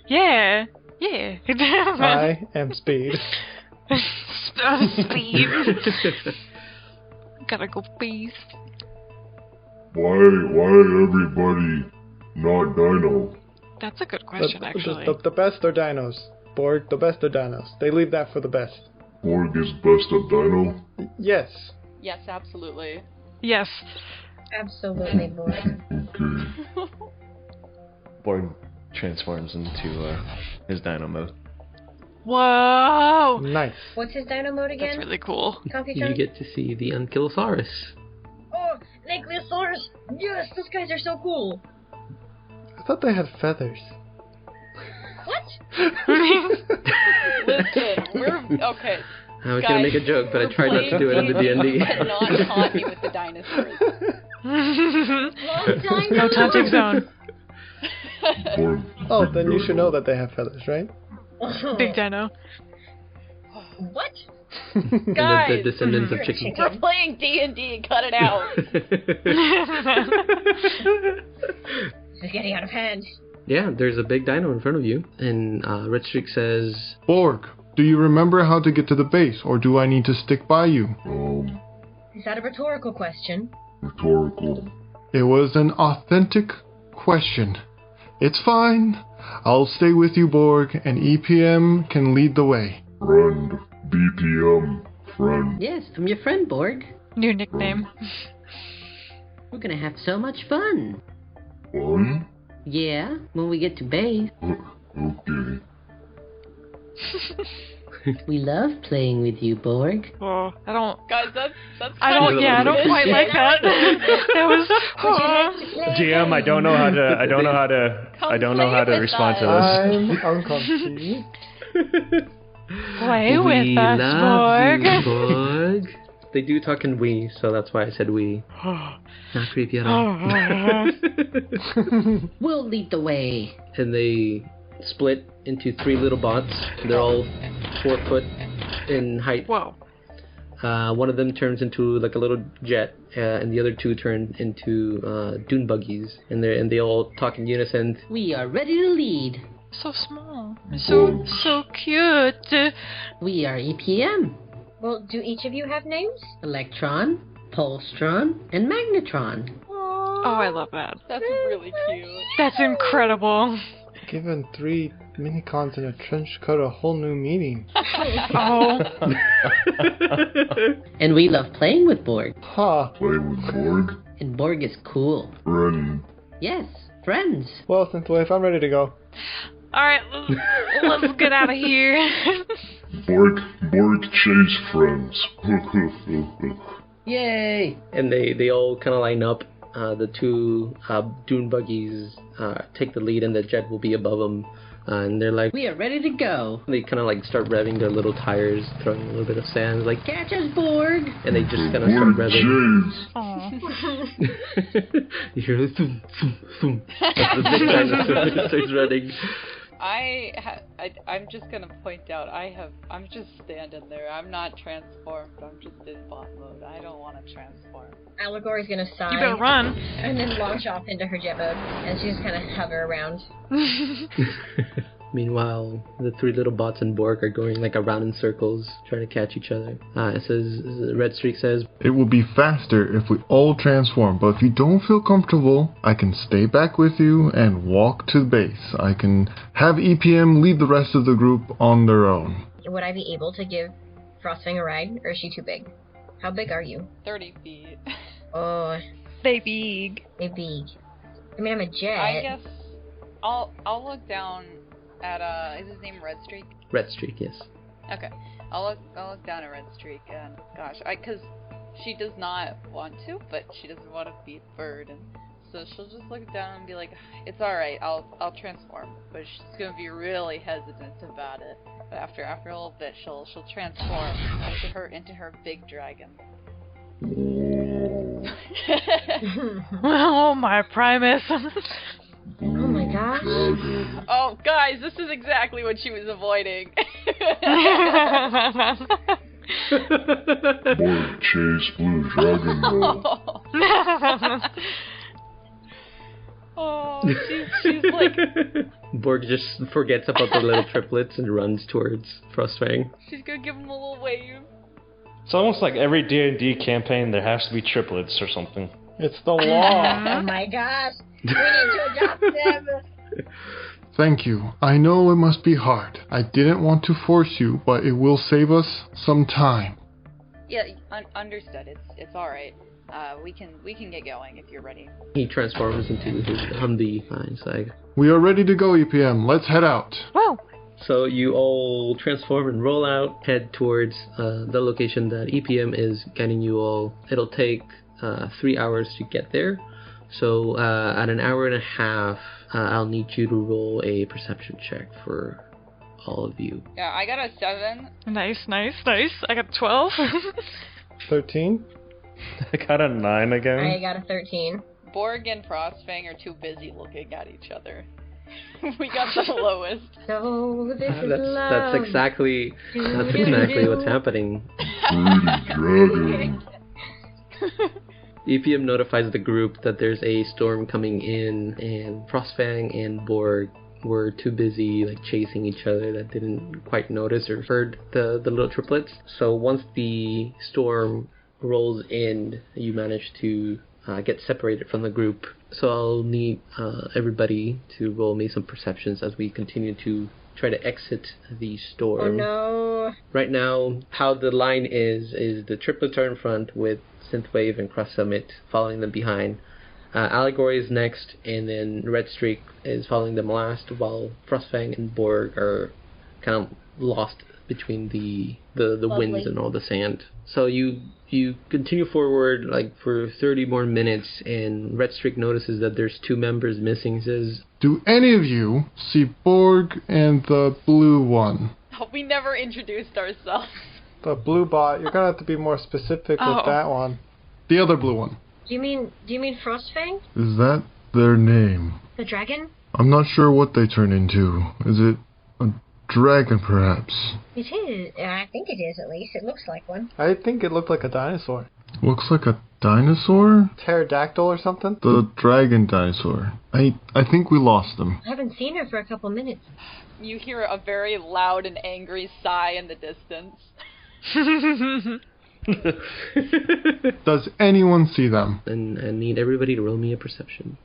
Yeah. I am Speed. Speed. Gotta go beast. Why everybody not Dino? That's a good question, actually. The best are dinos. Borg, the best are dinos. They leave that for the best. Borg is best of Dino? Yes. Yes, absolutely. Yes. Absolutely, Borg. Okay. Borg transforms into his dino mode. Whoa. Nice. What's his dino mode again? That's really cool. you Computron? get to see the Ankylosaurus. Oh, Ankylosaurus! Yes, those guys are so cool. I thought they had feathers. What? Listen, we're okay. I was gonna make a joke, but I tried not to do it in the D&D. Cannot taunt me with the dinosaurs. No taunting zone. Borg. Oh, then you should know that they have feathers, right? Big dino. What? Guys, the descendants of you're a chicken. We're playing D&D. Cut it out. This is getting out of hand. Yeah, there's a big dino in front of you, and Red Streak says, Borg, do you remember how to get to the base, or do I need to stick by you? Is that a rhetorical question? Rhetorical. It was an authentic question. It's fine. I'll stay with you, Borg, and EPM can lead the way. Friend. BPM. Friend. Yes, I'm your friend, Borg. New nickname. We're gonna have so much fun. Fun? Yeah, when we get to base. Okay. We love playing with you, Borg. Oh, I don't. Guys, that's I don't. Yeah, I don't quite like that. That was. GM, I don't know how to respond to this. I'm confused. Play with We us, love Borg. you, Borg. They do talk in we, so that's why I said we. Not creepy at all. We'll lead the way. And they split into 3 little bots. They're all 4 foot in height. Whoa. One of them turns into like a little jet, and the other 2 turn into dune buggies. And they all talk in unison. We are ready to lead. So small. So cute. We are EPM. Well, do each of you have names? Electron, Pulstron, and Magnetron. Oh, I love that. That's really cute. That's incredible. Given 3 minicons in a trench coat a whole new meaning. Oh. And we love playing with Borg. Ha. Play with Borg. And Borg is cool. Friend. Yes, friends. Well, Synthwave, I'm ready to go. Alright, let's get out of here. Borg chase friends. Yay! And they all kind of line up. The 2 dune buggies take the lead, and the jet will be above them. And they're like, We are ready to go. they kind of like start revving their little tires, throwing a little bit of sand, like, Catch us, Borg! and they just kind of start Borg revving. chase. Aw. You hear the thum, thum, thum. That's the big dinosaur starts running. I'm just gonna point out, I'm just standing there. I'm not transformed. I'm just in bot mode. I don't want to transform. Allegory's gonna sigh. You better run. And then launch off into her jet mode. And she just kind of hover around. Meanwhile, the 3 little bots and Borg are going like around in circles, trying to catch each other. It says, Red Streak says, It will be faster if we all transform, but if you don't feel comfortable, I can stay back with you and walk to the base. I can have EPM lead the rest of the group on their own. Would I be able to give Frostfang a ride? Or is she too big? How big are you? 30 feet. Oh, They big. they big. I mean, I'm a jet. I guess I'll look down at is his name Red Streak? Red Streak, yes. Okay. I'll look down at Red Streak, and gosh, cause she does not want to, but she doesn't want to be a bird, and so she'll just look down and be like, "It's all right, I'll transform," but she's gonna be really hesitant about it. But after a little bit, she'll transform into her big dragon. Oh my Primus. Oh my gosh. Oh, guys, this is exactly what she was avoiding. Borg chase blue dragon roll. Oh, she's like, Borg just forgets about the little triplets and runs towards Frostfang. she's gonna give him a little wave. It's almost like every D&D campaign there has to be triplets or something. It's the law. Oh my gosh. We need to adopt them. Thank you. I know it must be hard. I didn't want to force you, but it will save us some time. Yeah, understood. It's all right. We can get going if you're ready. He transforms into his Humvee. It's like, We are ready to go, EPM. Let's head out. Whoa. so you all transform and roll out, head towards the location that EPM is guiding you all. It'll take 3 hours to get there. So at an hour and a half, I'll need you to roll a perception check for all of you. Yeah, I got a 7. Nice. I got 12. 13? I got a 9 again. I got a 13. Borg and Frostfang are too busy looking at each other. We got the lowest. So this is That's love. exactly what's happening. Pretty dragon. EPM notifies the group that there's a storm coming in, and Frostfang and Borg were too busy like chasing each other that didn't quite notice or heard the little triplets. So once the storm rolls end, you manage to get separated from the group. So I'll need everybody to roll me some perceptions as we continue to try to exit the storm. Oh no. Right now, how the line is the triplets are in front with Synthwave and Cross Summit following them behind. Allegory is next, and then Red Streak is following them last, while Frostfang and Borg are kind of lost between the winds and all the sand. So you continue forward like for 30 more minutes, and Red Streak notices that there's 2 members missing. He says, Do any of you see Borg and the blue one? Oh, we never introduced ourselves. The blue bot, you're gonna have to be more specific with that one. The other blue one. Do you mean Frostfang? Is that their name? The dragon? I'm not sure what they turn into. Is it a dragon, perhaps? It is. I think it is, at least. It looks like one. I think it looked like a dinosaur. Looks like a dinosaur? Pterodactyl or something? The dragon dinosaur. I think we lost them. I haven't seen her for a couple minutes. You hear a very loud and angry sigh in the distance. Does anyone see them? and I need everybody to roll me a perception.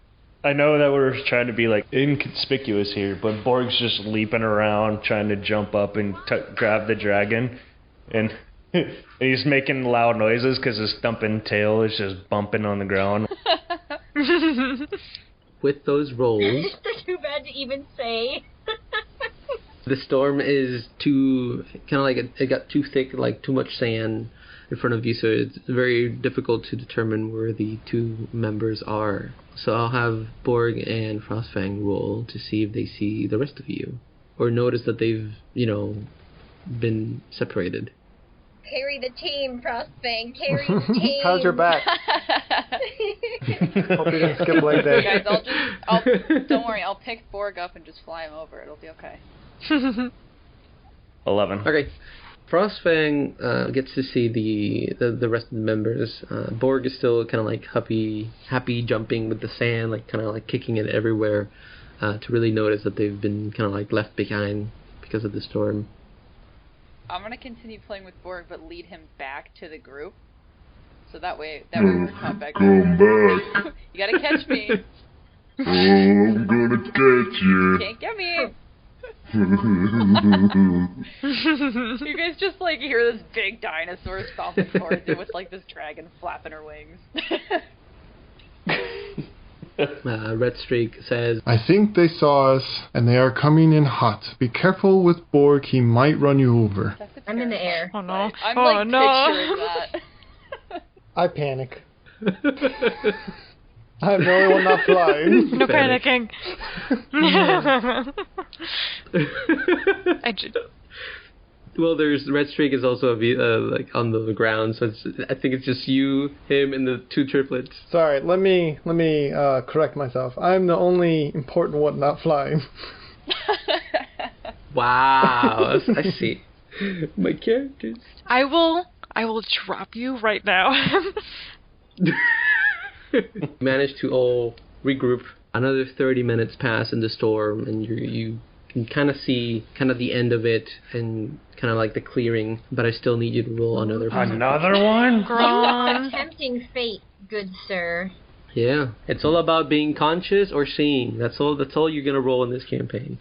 I know that we're trying to be like inconspicuous here, but Borg's just leaping around trying to jump up and grab the dragon, and he's making loud noises because his stumping tail is just bumping on the ground. With those rolls, That's too bad to even say. the storm is too kind of like it got too thick, like too much sand in front of you, so it's very difficult to determine where the 2 members are. So I'll have Borg and Frostfang roll to see if they see the rest of you, or notice that they've, been separated. Carry the team, Frostfang. Carry the team. How's your back? Hope you didn't skip leg day. Guys, don't worry, I'll pick Borg up and just fly him over. It'll be okay. 11. Okay. Frostfang gets to see the rest of the members. Borg is still kind of like happy jumping with the sand, like kind of like kicking it everywhere, to really notice that they've been kind of like left behind because of the storm. I'm gonna continue playing with Borg, but lead him back to the group, so that way we're not back. Come back. You gotta catch me. Oh, I'm gonna catch you. Can't get me. You guys just like hear this big dinosaur stomping towards you with like this dragon flapping her wings. Red Streak says, I think they saw us, and they are coming in hot. Be careful with Borg, he might run you over. I'm in the air. Oh no. I'm oh like no. picturing that. I panic. I'm the only one not flying. No panicking. Well, there's Red Streak is also like on the ground, so I think it's just you, him, and the 2 triplets. Sorry, let me correct myself. I'm the only important one not flying. Wow, I see. My characters. I will drop you right now. Managed to all regroup. Another 30 minutes pass in the storm, and you can kind of see kind of the end of it and kind of like the clearing, but I still need you to roll another one? A tempting fate, good sir. Yeah, it's all about being conscious or seeing. That's all you're gonna roll in this campaign.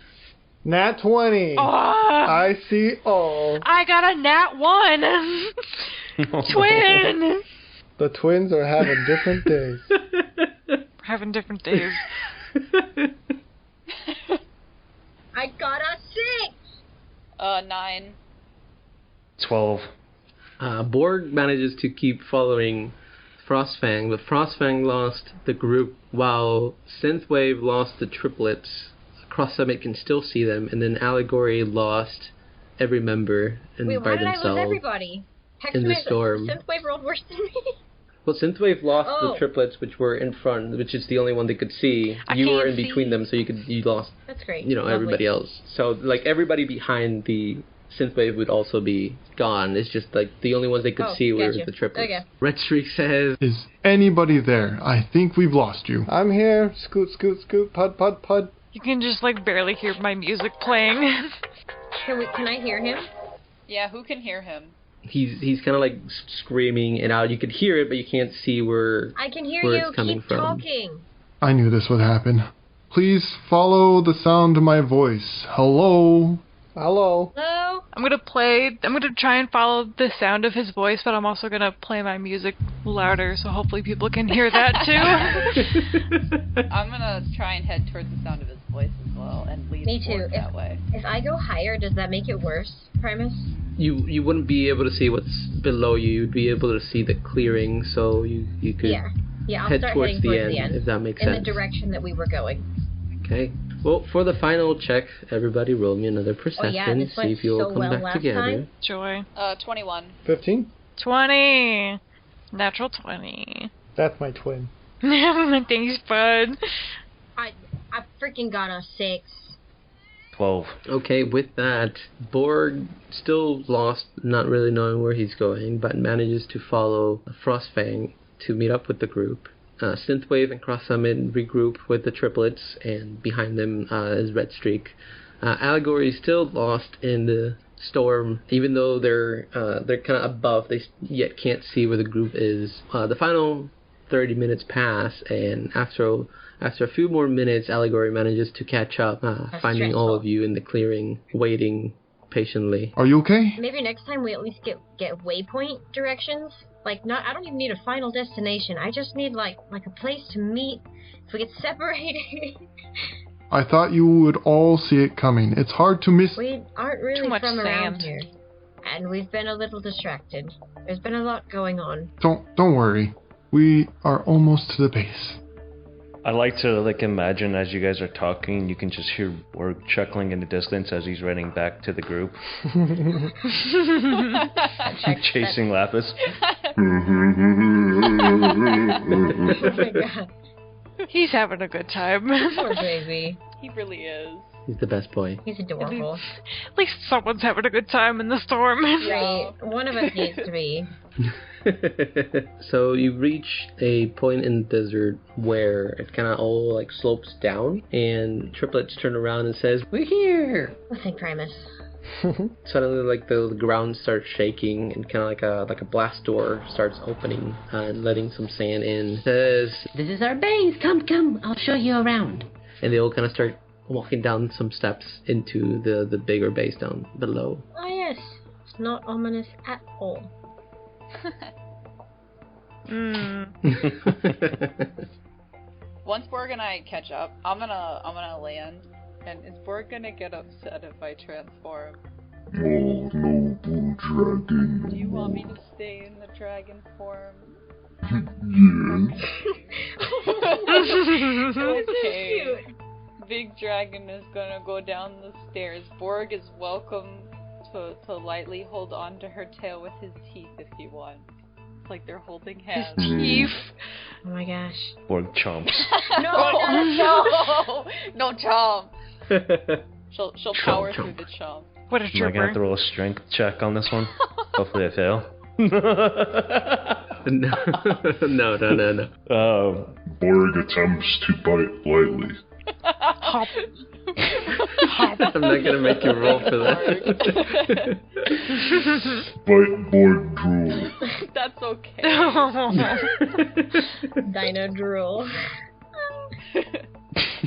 Nat 20. Oh, I see all. I got a nat 1. Twin. The twins are having different days. We're having different days. I got a 6. 9. 12. Borg manages to keep following Frostfang, but Frostfang lost the group while Synthwave lost the triplets. Cross Summit can still see them, and then Allegory lost every member and Wait, by why did I lose themselves everybody? in the storm. Synthwave rolled worse than me. Well, Synthwave lost Oh. the triplets, which were in front, which is the only one they could see. I You were can't in between see. them, so you lost, That's great. Lovely. Everybody else. So like everybody behind the Synthwave would also be gone. It's just like the only ones they could see were gotcha. the triplets. Okay. Red Streak says, Is anybody there? I think we've lost you. I'm here. Scoot, scoot, scoot. Pud, pud, pud. You can just like barely hear my music playing. Can I hear him? Yeah, who can hear him? he's kind of like screaming it out. You could hear it, but you can't see where I can hear where you. it's coming Keep from. talking. I knew this would happen. Please follow the sound of my voice. Hello? Hello. Hello? I'm gonna try and follow the sound of his voice, but I'm also gonna play my music louder, so hopefully people can hear that too. I'm gonna try and head towards the sound of his voice as well and lead Me too. Borg that way. If I go higher, does that make it worse, Primus? You wouldn't be able to see what's below you. You'd be able to see the clearing, so you could Yeah, I'll head start towards heading the towards end, if that makes in sense. the direction that we were going. Okay. Well, for the final check, everybody roll me another perception. this See went if you'll so come well back last together. time. Joy. 21. 15? 20. Natural 20. That's my twin. Thanks, bud. I freaking got a 6. 12. Okay, with that, Borg, still lost, not really knowing where he's going, but manages to follow Frostfang to meet up with the group. Synthwave and Cross Summit regroup with the triplets, and behind them is Red Streak. Allegory is still lost in the storm, even though they're kind of above. They yet can't see where the group is. The final 30 minutes pass, and after a few more minutes, Allegory manages to catch up, finding all of you in the clearing, waiting patiently. Are you okay? Maybe next time we at least get waypoint directions. Like, I don't even need a final destination. I just need like a place to meet. If we get separated. I thought you would all see it coming. It's hard to miss. We aren't really Too much from around sand. here, and we've been a little distracted. There's been a lot going on. Don't worry. We are almost to the base. I like to imagine as you guys are talking, you can just hear Borg chuckling in the distance as he's running back to the group, chasing Lapis. Oh my god, He's having a good time. poor baby. He really is. He's the best boy. He's adorable. At least someone's having a good time in the storm. Right, one of us needs to be. So you reach a point in the desert where it kind of all like slopes down, and triplets turn around and says, "We're here." Nothing, Primus. Suddenly, like the ground starts shaking, and kind of like a blast door starts opening and letting some sand in. Says, This is our base. Come, I'll show you around. and they all kind of start walking down some steps into the bigger base down below. Ah yes, it's not ominous at all. Once Borg and I catch up, I'm gonna land. And is Borg gonna get upset if I transform? Oh no, blue dragon. Do you want me to stay in the dragon form? Yes. Okay. Big Dragon is gonna go down the stairs. Borg is welcome to lightly hold on to her tail with his teeth if he wants. Like they're holding hands. Chief. Oh my gosh. Borg chomps. No chomp. She'll power through the chomp. What a Am I gonna have to trooper. roll a strength check on this one? Hopefully I fail. No. Borg attempts to bite lightly. Hop. I'm not gonna make you roll for that. Bite Borg drool. That's okay. Dino drool.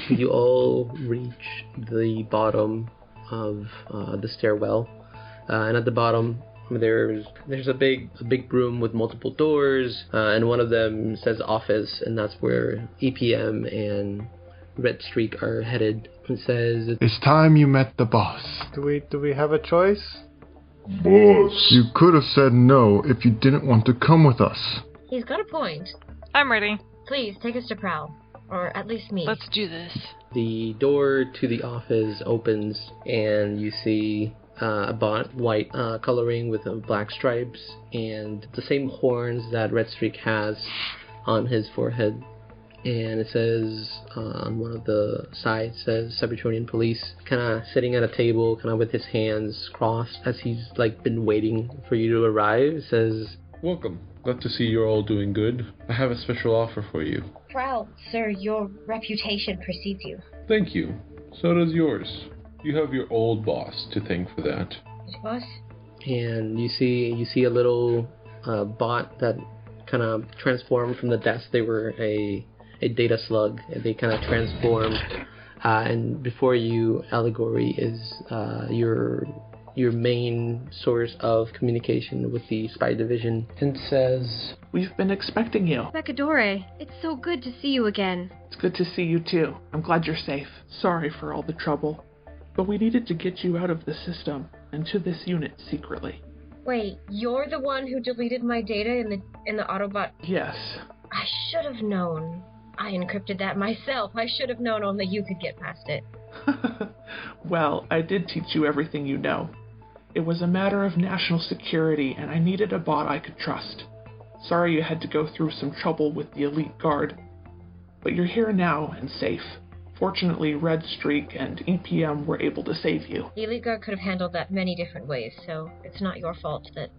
You all reach the bottom of the stairwell, and at the bottom there's a big room with multiple doors, and one of them says office, and that's where EPM and Red Streak are headed. It says, It's time you met the boss. Do we have a choice? Boss. You could have said no if you didn't want to come with us. He's got a point. I'm ready. Please take us to Prowl, or at least me. Let's do this. the door to the office opens, and you see a white coloring with black stripes and the same horns that Red Streak has on his forehead. And it says on one of the sides says Cybertronian Police, kind of sitting at a table, kind of with his hands crossed as he's like been waiting for you to arrive. It says, "Welcome. Glad to see you're all doing good. I have a special offer for you." Prowl, sir, your reputation precedes you. "Thank you. So does yours. You have your old boss to thank for that." Which boss? and you see a little bot that kind of transformed from the desk. They were a data slug, and they kind of transformed. And before you, Allegory is your main source of communication with the spy division, and says, "We've been expecting you." Becadore, it's so good to see you again. It's good to see you too. I'm glad you're safe. Sorry for all the trouble. But we needed to get you out of the system and to this unit secretly. Wait, you're the one who deleted my data in the Autobot? Yes. I should have known. I encrypted that myself. I should have known only you could get past it. Well, I did teach you everything you know. It was a matter of national security, and I needed a bot I could trust. Sorry you had to go through some trouble with the Elite Guard. But you're here now and safe. Fortunately, Red Streak and EPM were able to save you. The Elite Guard could have handled that many different ways, so it's not your fault that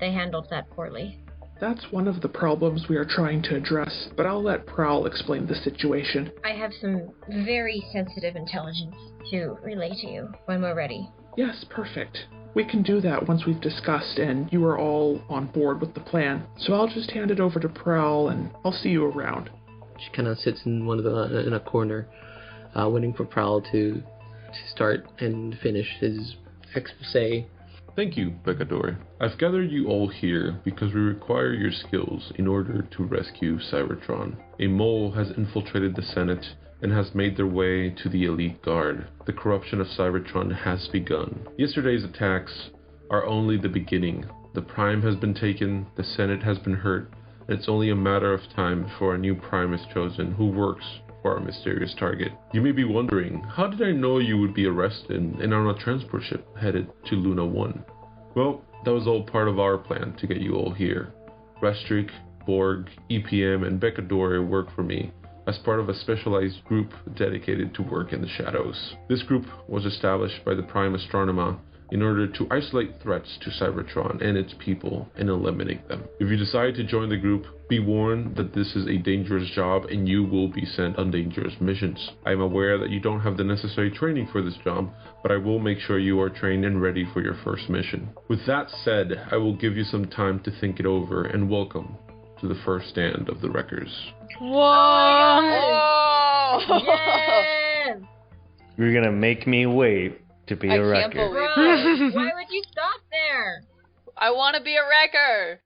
they handled that poorly. That's one of the problems we are trying to address, but I'll let Prowl explain the situation. I have some very sensitive intelligence to relay to you when we're ready. Yes, perfect. We can do that once we've discussed and you are all on board with the plan. So I'll just hand it over to Prowl and I'll see you around. She kind of sits in in a corner, waiting for Prowl to start and finish his expose. Thank you, Becadore. I've gathered you all here because we require your skills in order to rescue Cybertron. A mole has infiltrated the Senate and has made their way to the Elite Guard. The corruption of Cybertron has begun. Yesterday's attacks are only the beginning. The Prime has been taken, the Senate has been hurt, and it's only a matter of time before a new Prime is chosen who works for our mysterious target. You may be wondering, how did I know you would be arrested and on a transport ship headed to Luna 1? Well, that was all part of our plan to get you all here. Restrik, Borg, EPM, and Becadore work for me as part of a specialized group dedicated to work in the shadows. This group was established by the Prime Astronema in order to isolate threats to Cybertron and its people and eliminate them. If you decide to join the group, be warned that this is a dangerous job and you will be sent on dangerous missions. I am aware that you don't have the necessary training for this job, but I will make sure you are trained and ready for your first mission. With that said, I will give you some time to think it over, and welcome to the first stand of the Wreckers. Whoa! Yes! You're gonna make me wait to be a can't wrecker. believe Bro, why would you stop there? I want to be a wrecker!